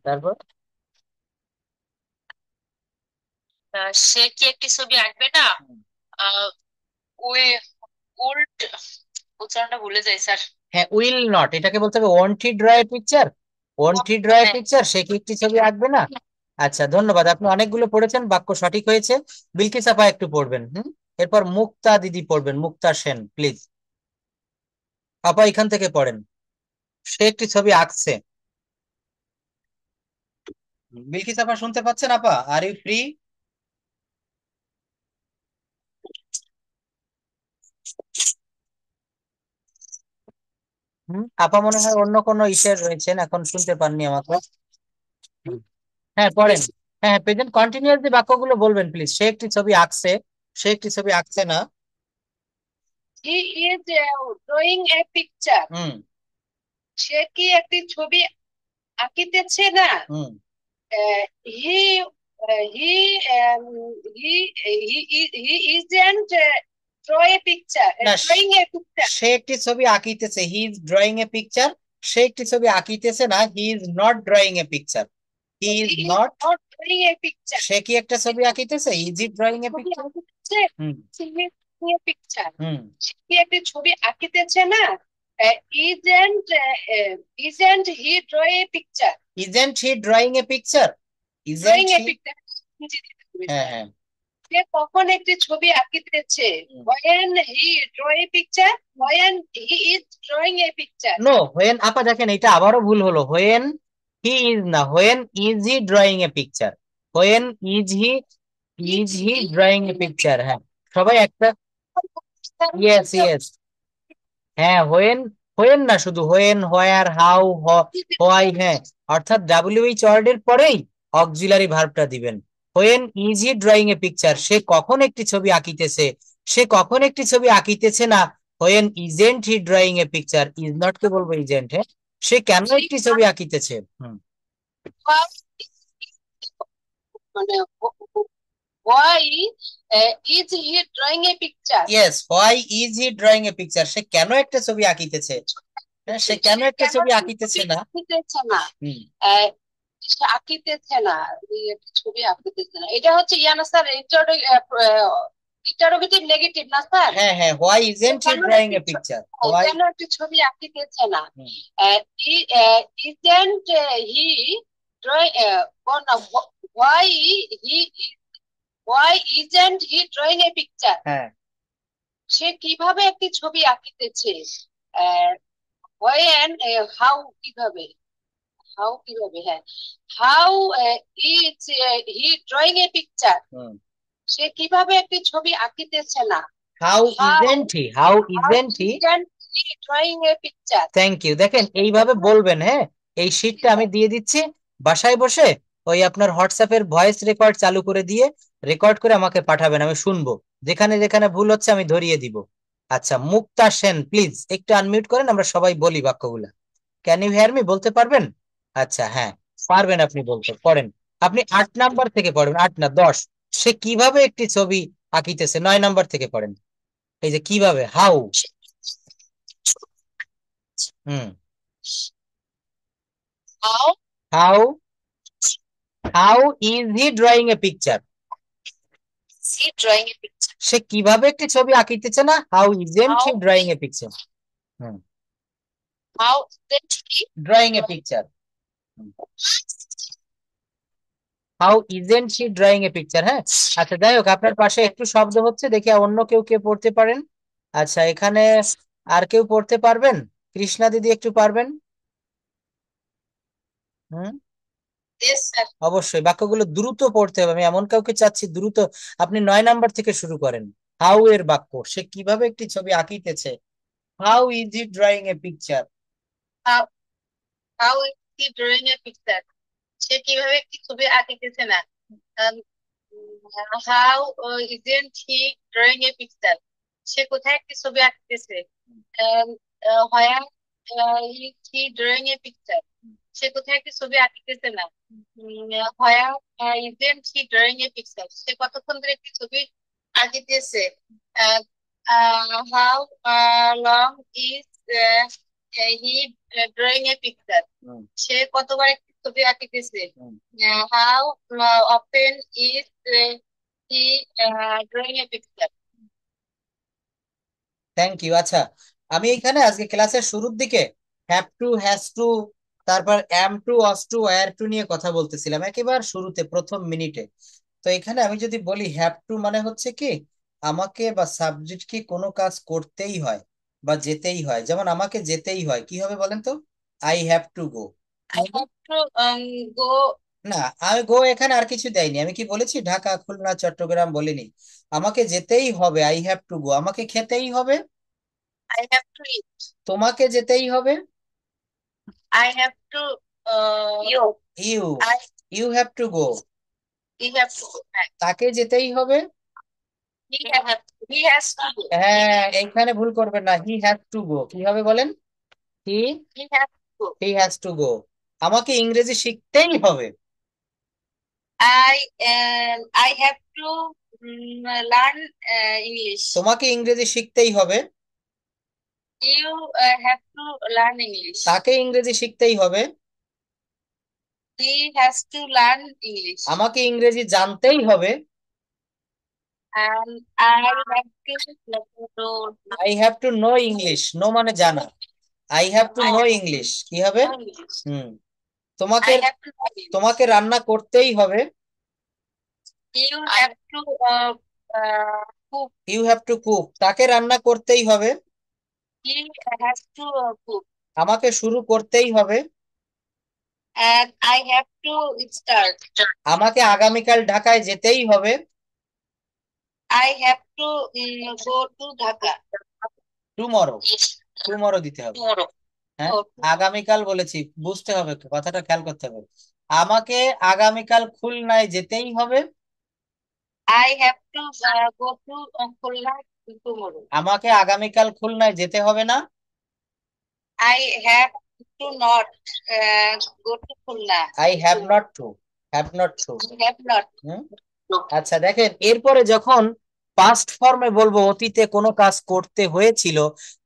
তারপর সে কি একটি ছবি আঁকবে না? উল্ট উচ্চারণটা ভুলে যাই স্যার। হ্যাঁ, উইল নট, এটাকে বলতে হবে won't he draw a picture, won't he draw এ হ্যাঁ। পিকচার, সে কি একটি ছবি আঁকবে না। আচ্ছা, ধন্যবাদ, আপনি অনেকগুলো পড়েছেন, বাক্য সঠিক হয়েছে। বিলকিস আপা একটু পড়বেন। এরপর মুক্তা দিদি পড়বেন, মুক্তা সেন প্লিজ। আপা এখান থেকে পড়েন, সে একটি ছবি আঁকছে। বিলকিস আপা শুনতে পাচ্ছেন আপা, আর ইউ ফ্রি? আপা মনে হয় অন্য কোনো ইসের রয়েছেন, এখন শুনতে পাননি আমাকে। হুম। হ্যাঁ পড়েন। হ্যাঁ প্রেজেন্ট কন্টিনিউয়াস যে বাক্যগুলো বলবেন প্লিজ। সে একটি ছবি আঁকছে, সে একটি ছবি আঁকছে না। He is drawing a picture. হুম সে কি একটি ছবি আঁকিতেছে না? হুম He he he isn't draw a picture. না, Drawing a picture. সে একটি ছবি আঁকিতেছে, he is drawing a picture. সে একটি ছবি আঁকিতেছে না, he is not drawing a picture. He is He is not. not drawing a picture. সে কি একটা ছবি আঁকিতেছে, ইজ ইট ড্রয়িং এ ছবি পিকচার? আঁকিতেছে। হুম He is drawing a picture. হুম সে কি একটি ছবি আঁকিতেছে না? Isn't he draw a picture? Isn't he drawing a picture? Isn't Drawing a he. picture. বুঝে দিতে হবে হ্যাঁ স্যার। হ্যাঁ সে কখন একটি ছবি আঁকিতেছে? হুম। When he draw a picture, when he is drawing a picture. No, when আপা দেখেন এটা আবারও ভুল হলো। হোয়েন হি ইজ না, when is he drawing a picture. When is he drawing a picture. হ্যাঁ সবাই একটা। Yes yes. হ্যাঁ হোয়েন, হোয়েন না শুধু হোয়েন, হোয়ার, হাউ, হোয়াই। হ্যাঁ অর্থাৎ WH ওয়ার্ডের পরেই অক্সিলারি ভার্বটা দিবেন। When is he drawing a picture, সে কখন একটি ছবি আঁকিতেছে। সে কখন একটি ছবি আঁকিতেছে না, when isn't he drawing a picture. Is not কে বলবো ইজেন্ট। হ্যাঁ সে কেন একটি ছবি আঁকিতেছে। মানে why is he drawing a picture? Yes, why is he drawing a picture, সে কেন একটা ছবি আঁকিতেছে। হ্যাঁ, সে কেন একটা ছবি আঁকিতেছে না। আঁকিতেছে না। হুম সে আঁকিতেছে না, এই একটা ছবি আঁকিতেছে না। এটা হচ্ছে ইয়ানা স্যার ইন্টারোগেটিভ নেগেটিভ না স্যার? হ্যাঁ হ্যাঁ, why isn't he drawing a picture. Why. কেন একটি ছবি আঁকিতেছে না? Isn't he drawing why isn't he drawing a picture? হ্যাঁ সে কিভাবে একটি ছবি আঁকিতেছে? when how কিভাবে, হ্যাঁ, how is he drawing a picture? হুম সে কিভাবে একটি ছবি আঁকিতেছে না? How isn't he, how isn't he isn't he drawing a picture? Thank you. দেখেন এইভাবে বলবেন। হ্যাঁ এই শীটটা আমি দিয়ে দিচ্ছি, বাসায় বসে ওই আপনার হোয়াটসঅ্যাপের ভয়েস রেকর্ড চালু করে দিয়ে রেকর্ড করে আমাকে পাঠাবেন, আমি শুনবো। যেখানে যেখানে ভুল হচ্ছে আমি ধরিয়ে দিব। আচ্ছা মুক্তা সেন প্লিজ একটু আনমিউট করেন, আমরা সবাই বলি বাক্যগুলা। ক্যান ইউ হিয়ার মি, বলতে পারবেন? আচ্ছা হ্যাঁ পারবেন আপনি বলতে। পড়েন আপনি 8 নাম্বার থেকে পড়বেন, 8 না 10। সে কিভাবে একটি ছবি আঁকিতেছে, 9 নাম্বার থেকে পড়েন। এই যে কিভাবে, how. Hmm how how, how is he drawing a picture. is he drawing a picture? সে কিভাবে একটি ছবি আঁকিতেছে না, how isn't he How drawing a picture. Hmm how isn't he drawing a picture, how isn't he drawing a picture. হ্যাঁ আচ্ছা যাই হোক, আপনার পাশে একটু শব্দ হচ্ছে, দেখি অন্য কেউ কে পড়তে পারেন। আচ্ছা এখানে আর কেউ পড়তে পারবেন? কৃষ্ণা দিদি একটু পারবেন? হুম yes sir? অবশ্যই বাক্যগুলো দ্রুত পড়তে হবে, আমি এমন কাউকে চাচ্ছি দ্রুত। আপনি 9 নাম্বার থেকে শুরু করেন। হাউ এর বাক্য, সে কিভাবে একটি ছবি আঁকিতেছে। How is he drawing a picture. how how is he drawing a picture? সে কিভাবে একটি ছবি আঁকিতেছে না? Um, how isn't he drawing a picture? সে কোথায় একটি ছবি আঁকিতেছে? Um, where is he drawing a picture? সে কোথায় একটি ছবি আঁকিতেছে না? where isn't he drawing a picture? সে কতক্ষণ ধরে একটি ছবি আঁকিতেছে? Uh, how long is he drawing a picture? সে কতবার একটি ছবি আঁকিতেছে? how often is he drawing a picture? Thank you. আচ্ছা আমি এখানে আজকে ক্লাসের শুরুর দিকে হ্যাভ টু, হ্যাজ টু, তারপর am to, was to, were to নিয়ে কথা বলতেছিলাম একেবারে শুরুতে প্রথম মিনিটে। তো এখানে আমি যদি বলি হ্যাভ টু মানে হচ্ছে কি, আমাকে বা সাবজেক্টকে কোনো কাজ করতেই হয় বা যেতেই হয়। যেমন আমাকে যেতেই হয়, কি হবে বলেন তো? I have to go. I have to go. না, আমি গো এখানে আর কিছু দেয়নি। আমি কি বলেছি ঢাকা, খুলনা, চট্টগ্রাম বলিনি। আমাকে যেতেই হবে, আই হ্যাভ টু গো। আমাকে খেতেই হবে, I have to eat. তোমাকে যেতেই হবে। I have to. You. You I. You have to go. He have to go back. তাকে যেতেই হবে। He have. He has to go. হ্যাঁ, এইখানে ভুল করবেন না, হি হ্যাভ টু গো। কি হবে বলেন? হি He have to go. He has to go. আমাকে ইংরেজি শিখতেই হবে। I have to learn English. তোমাকে ইংরেজি শিখতেই হবে। You have to learn English. তাকে ইংরেজি শিখতেই হবে। He has to learn English. আমাকে ইংরেজি জানতেই হবে। And I I have to know English. Know মানে জানা। I have to know English. কি হবে? know English. হুম। তোমাকে I have to know English. তোমাকে রান্না করতেই হবে। You have to cook. You have to cook. তাকে রান্না করতেই হবে। He has to cook. আমাকে শুরু করতেই হবে। And I have to start. আমাকে আগামীকাল ঢাকায় যেতেই হবে। I have to go to Dhaka. Tomorrow Yes. Tomorrow দিতে হবে। Tomorrow. হ্যাঁ, Oh. আগামীকাল বলেছি, বুঝতে হবে, একটু কথাটা খেয়াল করতে হবে। আমাকে আগামীকাল খুলনায় যেতেই হবে। I have to go to Khulna tomorrow. আমাকে আগামীকাল খুলনায় যেতে হবে না। I have to not go to Khulna. I have not to. Have not to. I have not. আচ্ছা দেখেন, এরপরে যখন পাস্ট ফর্মে বলবো অতীতে কোনো কাজ করতে হয়েছিল,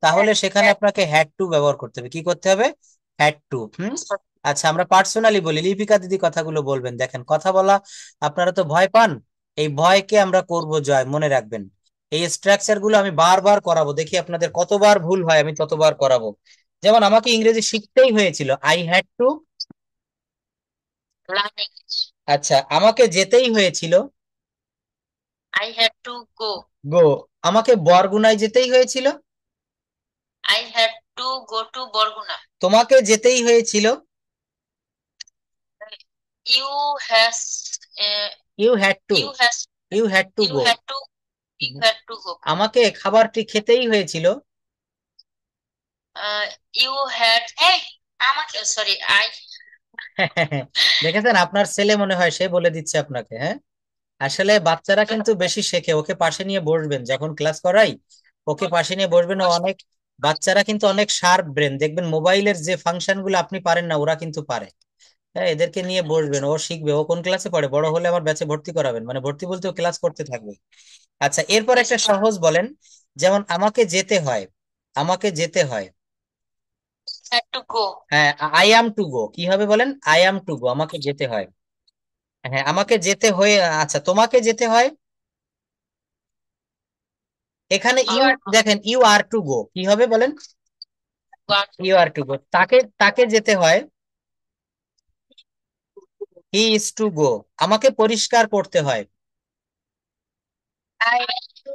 তাহলে সেখানে আপনাকে হ্যাড টু ব্যবহার করতে হবে। কি করতে হবে? Had to. আচ্ছা, আমরা পার্সোনালি বলি। লিপিকা দিদি কথাগুলো বলবেন। দেখেন, কথা বলা আপনারা তো ভয় পান, এই ভয়কে আমরা করব জয়, মনে রাখবেন। এই স্ট্রাকচার গুলো আমি বারবার করাবো, দেখি আপনাদের কতবার ভুল হয়, আমি ততবার করাবো। যেমন আমাকে ইংরেজি শিখতেই হয়েছিল, I had to. Learn English. আচ্ছা, আমাকে যেতেই হয়েছিল, I had to go. গো। আমাকে বরগুনায় যেতেই হয়েছিল, I had to go to Borguna. তোমাকে যেতেই হয়েছিল, You has you had to. you has you had to you go. had to you had to go. আমাকে খাবারটি খেতেই হয়েছিল, You had hey আমাকে sorry I দেখেছেন আপনার ছেলে মনে হয় সে বলে দিচ্ছে আপনাকে। হ্যাঁ, আসলে বাচ্চারা কিন্তু বেশি শেখে। ওকে পাশে নিয়ে বসবেন যখন ক্লাস করাই, ওকে পাশে নিয়ে বসবেন। ও অনেক, বাচ্চারা কিন্তু অনেক শার্প ব্রেন। দেখবেন মোবাইলের যে ফাংশন গুলো আপনি পারেন না, ওরা কিন্তু পারে। হ্যাঁ, এদেরকে নিয়ে বসবেন, ও শিখবে। ও কোন ক্লাসে পড়ে? বড় হলে আমার ব্যাচে ভর্তি করাবেন, মানে ভর্তি বলতে ও ক্লাস করতে থাকবে। আচ্ছা, এরপর একটা সহজ বলেন, যেমন আমাকে যেতে হয়। আমাকে যেতে হয়, had to go. হ্যাঁ, আই অ্যাম টু গো। কি হবে বলেন? I am to go. আমাকে যেতে হয়। হ্যাঁ, আমাকে যেতে হয়ে। আচ্ছা, তোমাকে যেতে হয়। এখানে ইউ, দেখেন, ইউ আর টু গো। কি হবে বলেন? You are to go. তাকে তাকে যেতে হয়, হি ইজ টু গো। আমাকে পরিষ্কার করতে হয়, I had to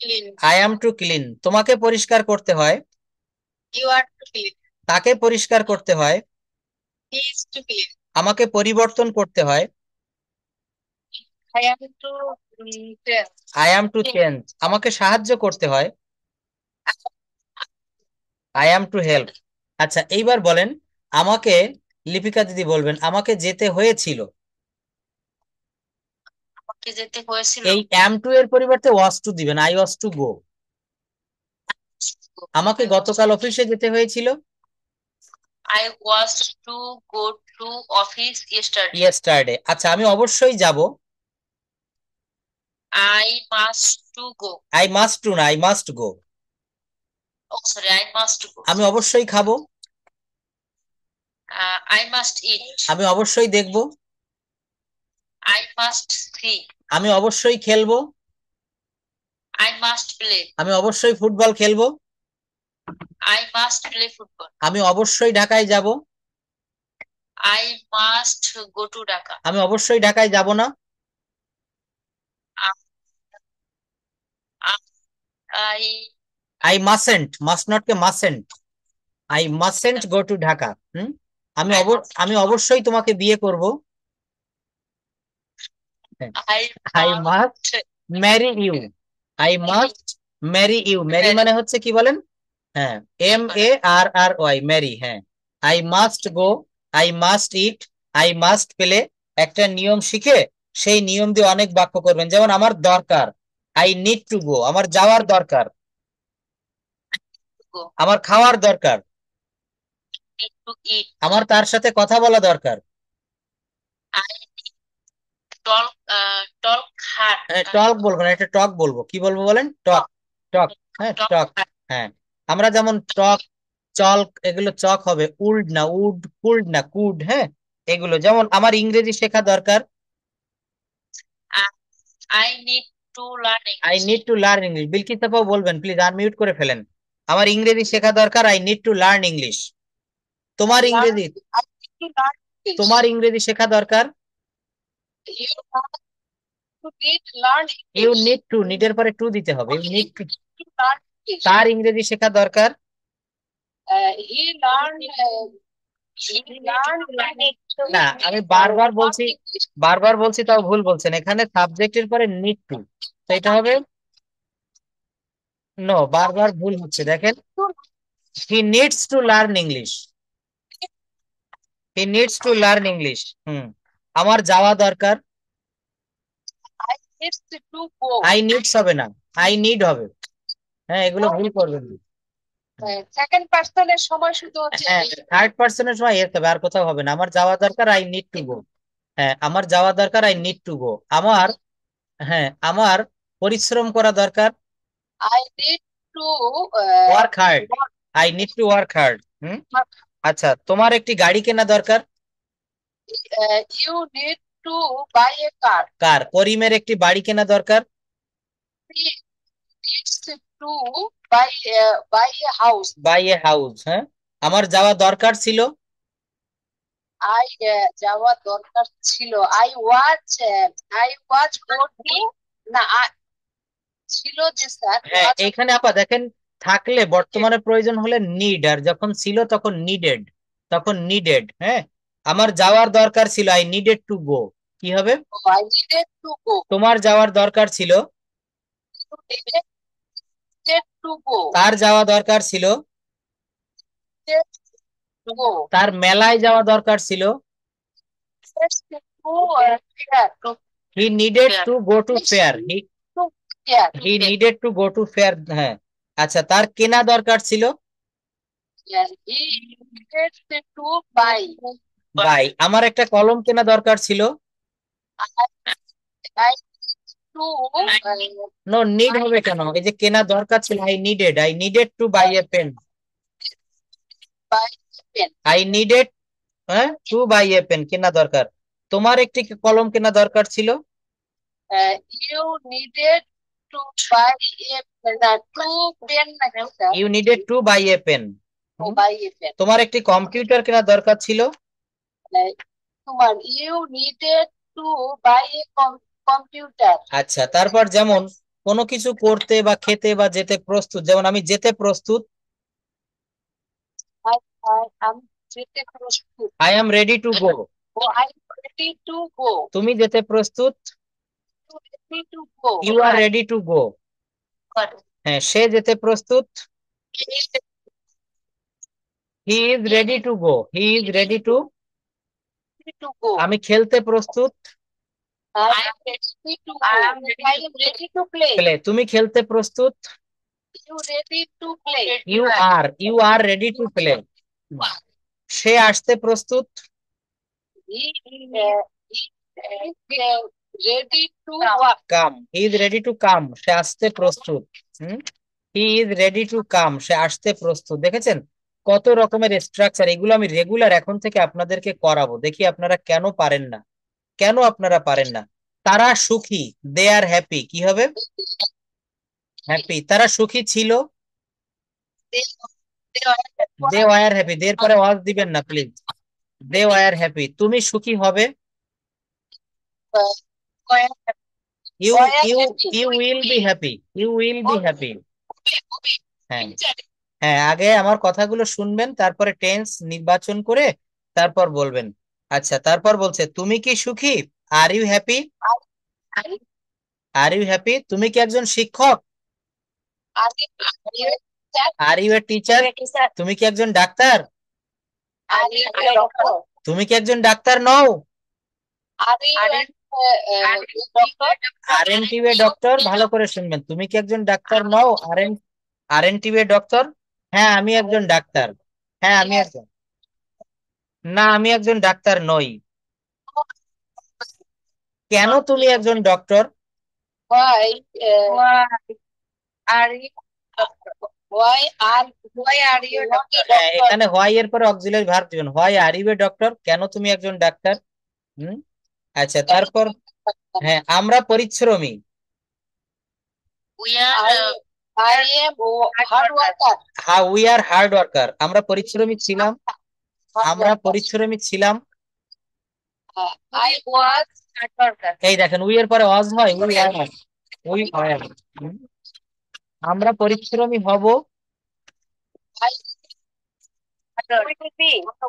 clean. I am to clean. তোমাকে পরিষ্কার করতে হয়, You are to clean. তাকে পরিষ্কার করতে হয়। He is to clean. আমাকে পরিবর্তন করতে হয়, I am to tell. I am to change. আমাকে সাহায্য করতে হয়, আই অ্যাম টু হেল্প। আচ্ছা, এইবার বলেন, আমাকে, লিপিকা দিদি বলবেন, আমাকে যেতে হয়েছিল। আমাকে যেতে হয়েছিল। এই অ্যাম টু এর পরিবর্তে ওয়াজ টু দিবেন, আই ওয়াজ টু গো। আমাকে গতকাল অফিসে যেতে হয়েছিল, I was to go to office yesterday. Yesterday. আচ্ছা, আমি অবশ্যই যাব, I must to go. I must to না, I must go. Oh, sorry, I must go. আমি অবশ্যই খাবো, I must eat. আমি অবশ্যই দেখব, I must see. আমি অবশ্যই খেলবো, I must play. আমি অবশ্যই ফুটবল খেলবো, I must play football. আমি অবশ্যই ঢাকায় যাব, I must go to Dhaka. আমি অবশ্যই ঢাকায় যাব না, I I mustn't, must not কে mustn't, I mustn't go to Dhaka. আমি অবশ্যই তোমাকে বিয়ে করব, I I must must marry you. I must marry you. Marry মানে হচ্ছে কি বলেন? হ্যাঁ, MARRY, ম্যারি। হ্যাঁ, I must go, I must eat, I must play. একটা নিয়ম শিখে সেই নিয়ম দিয়ে অনেক বাক্য করবেন। যেমন আমার দরকার, আই নিড টু গো, আমার যাওয়ার দরকার। go. আমার খাওয়ার দরকার, Need to eat. আমার তার সাথে কথা বলা দরকার। I talk talk hard. টক বলবো না, এটা টক বলবো। কি বলবো বলেন? টক, টক। হ্যাঁ, Talk টক। hard. হ্যাঁ, আমরা যেমন টক, চল, এগুলো চক হবে। উল্ড না উড, কুল্ড না কুড। হ্যাঁ, এগুলো। যেমন আমার ইংরেজি শেখা দরকার, I, I need to learn I English. Need to learn English. Bilkis আপাও বলবেন, প্লিজ আনমিউট করে ফেলেন। আমার ইংরেজি শেখা দরকার, I need to learn English. তোমার ইংরেজি, I need to learn English. তোমার ইংরেজি শেখা দরকার, You need to learn you English. Need to, নিডের পরে টু দিতে হবে। You need to. To learn English. তার ইংরেজি শেখা দরকার, He learned. He learned. না আমি বারবার বলছি, বারবার বলছি তাও ভুল বলছেন। এখানে সাবজেক্টের পরে নিড টু, তো এটা হবে নো, বারবার ভুল হচ্ছে। দেখেন, হি needs to learn English, he needs to learn English. আমার যাওয়া দরকার, I need to go. I needs হবে না, আই নিড হবে। হ্যাঁ, এগুলো ভুল করবেন না। সেকেন্ড পার্সনের সময় শুধু হচ্ছে হ্যাঁ, থার্ড পার্সনের সময় এর হবে, আর কোথাও হবে না। আমার যাওয়া দরকার, আই নিড টু গো। হ্যাঁ, আমার যাওয়া দরকার, আই নিড টু গো। আমার, হ্যাঁ, আমার পরিশ্রম করা দরকার, I need to work hard, I need to work hard. আচ্ছা, তোমার একটি গাড়ি কেনা দরকার, you need to buy a car. কার। করিমের একটি বাড়ি কেনা দরকার, He needs to buy a house. Buy a house. হ্যাঁ, আমার যাওয়া দরকার ছিল, I যাওয়া দরকার ছিল। I was go to না ছিল যে স্যার। হ্যাঁ, এখানে আপা দেখেন, থাকলে বর্তমানে প্রয়োজন হলে নিড, আর যখন ছিল তখন নিডেড, তখন নিডেড। হ্যাঁ, আমার যাওয়ার দরকার ছিল, আই নিডেড টু গো। কি হবে? I needed to go. তোমার যাওয়ার দরকার ছিল, Needed to go. তার যাওয়া দরকার ছিল, To go. তার মেলায় যাওয়া দরকার ছিল, Needs to go fair. He needed to go to fair, To fair. He needed to go to fair. হ্যাঁ, আচ্ছা, তার কেনা দরকার ছিল, Yeah, he needed to buy. Buy. আমার একটা কলম কেনা দরকার ছিল, I to নো, নিড হবে কেন? এই যে কেনা দরকার ছিল, I needed to buy a pen, buy a pen. I needed, হ্যাঁ, টু বাই এ পেন, কেনা দরকার। তোমার একটি কলম কেনা দরকার ছিল, You needed to buy a pen. To pen না কেন sir? You needed to buy a pen. To buy a pen. তোমার একটি কম্পিউটার কেনা দরকার ছিল, তোমার you needed to buy a computer. আচ্ছা। তারপর যেমন কোনো কিছু করতে বা খেতে বা যেতে প্রস্তুত, যেমন আমি যেতে প্রস্তুত, I am যেতে প্রস্তুত। I am ready to go. I am ready to go. তুমি যেতে প্রস্তুত, You ready to go. You are ready to go. হ্যাঁ, সে যেতে প্রস্তুত, he is ready to go, he is ready to. Ready to go. আমি খেলতে প্রস্তুত, I am ready to go. I am ready to play. Play. তুমি খেলতে প্রস্তুত, You ready to play. You are ready to play. সে আসতে প্রস্তুত, He is ready to work. Come, he is ready to come, সে আসতে প্রস্তুত। He is ready to come, সে আসতে প্রস্তুত। দেখেছেন কত রকমের স্ট্রাকচার? এগুলো আমি রেগুলার এখন থেকে আপনাদেরকে করাবো, দেখি আপনারা কেন পারেন না, কেন আপনারা পারেন না। তারা সুখী, দে আর হ্যাপি। কি হবে? হ্যাপি। তারা সুখী ছিল, দে ওয়ার হ্যাপি। দের পরে ওয়াজ দিবেন না প্লিজ, দে ওয়ার হ্যাপি। তুমি সুখী হবে, you you you will be happy, you will be happy. হ্যাঁ, হ্যাঁ, আগে আমার কথাগুলো শুনবেন, তারপরে টেন্স নির্বাচন করে তারপর বলবেন। আচ্ছা, তারপর বলছে তুমি কি সুখী, are you happy, are you happy. তুমি কি একজন শিক্ষক, are you a teacher? teacher. তুমি কি একজন ডাক্তার? Are you a doctor? তুমি কি একজন ডাক্তার নও? Are you a doctor? Aren't a doctor? ভালো করে শুনবেন, তুমি কি একজন ডাক্তার নও? আরএনটি এ ডক্টর? হ্যাঁ আমি একজন ডাক্তার। হ্যাঁ আমি একজন। না আমি একজন ডাক্তার নই। কেন তুমি একজন doctor? Why are you doctor? Why are you a doctor? হ্যাঁ এখানে হোয়াই এর পরে অক্সিলারি ভার্ব দিবেন। Why are you a doctor? কেন তুমি একজন ডাক্তার? আচ্ছা তারপর হ্যাঁ আমরা পরিশ্রমী। We are I am hard worker. হ্যাঁ উই আর হার্ড ওয়ার্কার। আমরা পরিশ্রমী ছিলাম। আমরা পরিশ্রমী ছিলাম। I was hard worker. এই দেখেন উই এর পরে ওয়াজ হয়, উই আর। We are. আমরা পরিশ্রমী হব।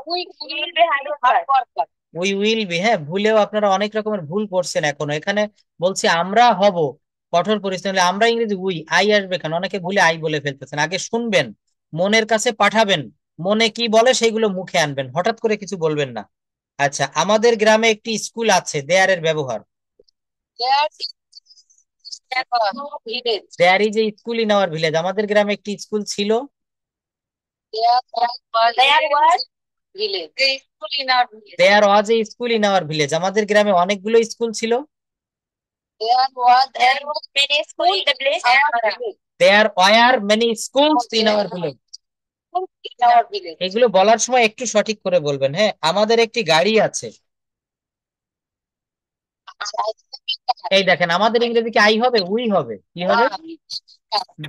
We will be hard worker. We will be. হ্যাঁ ভুলেও আপনারা অনেক রকমের ভুল করছেন এখনো। এখানে বলছি আমরা হব কঠোর পরিশ্রমী। আমরা ইংরেজি উই, আই আসবে কেন? অনেকে ভুলে আই বলে ফেলতেছেন। আগে শুনবেন, মনের কাছে পাঠাবেন, মনে কি বলে সেগুলো মুখে আনবেন, হঠাৎ করে কিছু বলবেন না। আচ্ছা আমাদের গ্রামে একটি স্কুল আছে, দেয়ার এর ব্যবহার। There is a school in our village. আমাদের গ্রামে একটি স্কুল ছিল। There was a school in our village. আমাদের গ্রামে অনেকগুলো স্কুল ছিল। There was many school in the place. There were many schools in our village. এগুলো বলার সময় একটু সঠিক করে বলবেন। হ্যাঁ আমাদের একটি গাড়ি আছে। এই দেখেন আমাদের ইংরেজি কি আই হবে? উই হবে। কি হবে?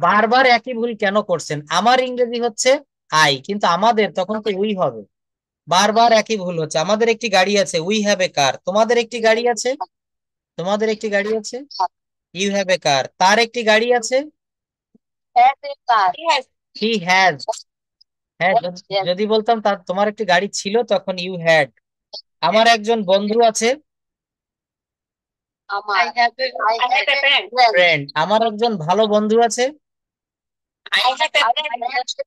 বারবার একই ভুল কেন করছেন? আমার ইংরেজি হচ্ছে আই, কিন্তু আমাদের তখন তো উই হবে। বারবার একই ভুল হচ্ছে। আমাদের একটি গাড়ি আছে, উই হ্যাভ এ কার। তোমাদের একটি গাড়ি আছে। তোমাদের একটি গাড়ি আছে, ইউ হ্যাভ এ কার। তার একটি গাড়ি আছে, হি হ্যাজ। হ্যাঁ যদি বলতাম তার তোমার একটি গাড়ি ছিল, তখন ইউ হ্যাড। আমার একজন বন্ধু আছে, I have a ফ্রেন্ড। আমার একজন ভালো বন্ধু আছে,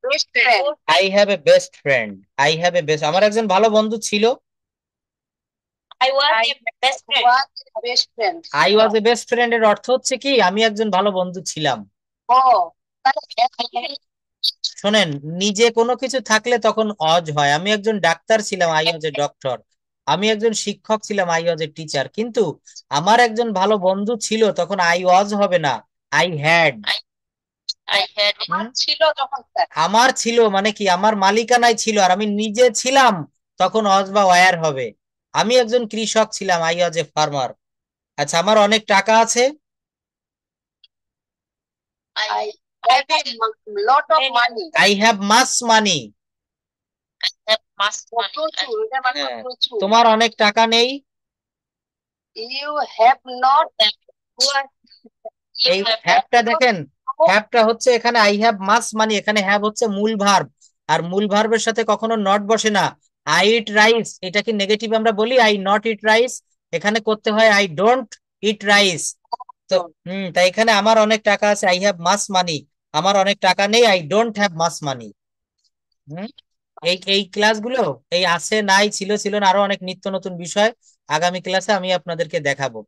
best friend. I have a best friend. I have a best. আমার একজন ভালো বন্ধু ছিল, I was a best friend. Was a best friend. I was A best friend এর অর্থ হচ্ছে কি আমি একজন ভালো বন্ধু ছিলাম। Oh, শোনেন, নিজে কোনো কিছু থাকলে তখন অজ হয়। আমি একজন ডাক্তার ছিলাম, আই ওয়াজ এ ডক্টর। আমি একজন শিক্ষক ছিলাম, আই ওয়াজ এ টিচার। কিন্তু আমার একজন ভালো বন্ধু ছিল, তখন আই ওয়াজ হবে না, আই হ্যাড। I had ছিল যখন আমার ছিল মানে কি আমার মালিকানায় ছিল, আর আমি নিজে ছিলাম, তখন অজ বা ওয়ার হবে। আমি একজন কৃষক ছিলাম, আই ওয়াজ এ ফার্মার। আচ্ছা আমার অনেক টাকা আছে, I have a lot of money. I have much money. have mass money. প্রচুর, এটা মানে হ্যাঁ। প্রচুর। তোমার অনেক টাকা নেই। You have not এই হ্যাভটা দেখেন, হ্যাভটা হচ্ছে এখানে আই হ্যাভ মাস মানি, এখানে হ্যাভ হচ্ছে মূল ভার্ব, আর মূল ভার্বের সাথে কখনো নট বসে না। আই ইট রাইস, এটা কি নেগেটিভ আমরা বলি? আই নট ইট রাইস, এখানে করতে হয় আই ডোন্ট ইট রাইস। তো তাই এখানে আমার অনেক টাকা আছে, আই হ্যাভ মাস মানি। আমার অনেক টাকা নেই, আই ডোন্ট হ্যাভ মাস মানি। এই এই ক্লাসগুলো, এই আছে নাই ছিল ছিল না আরো অনেক নিত্য নতুন বিষয় আগামী ক্লাসে আমি আপনাদেরকে দেখাবো।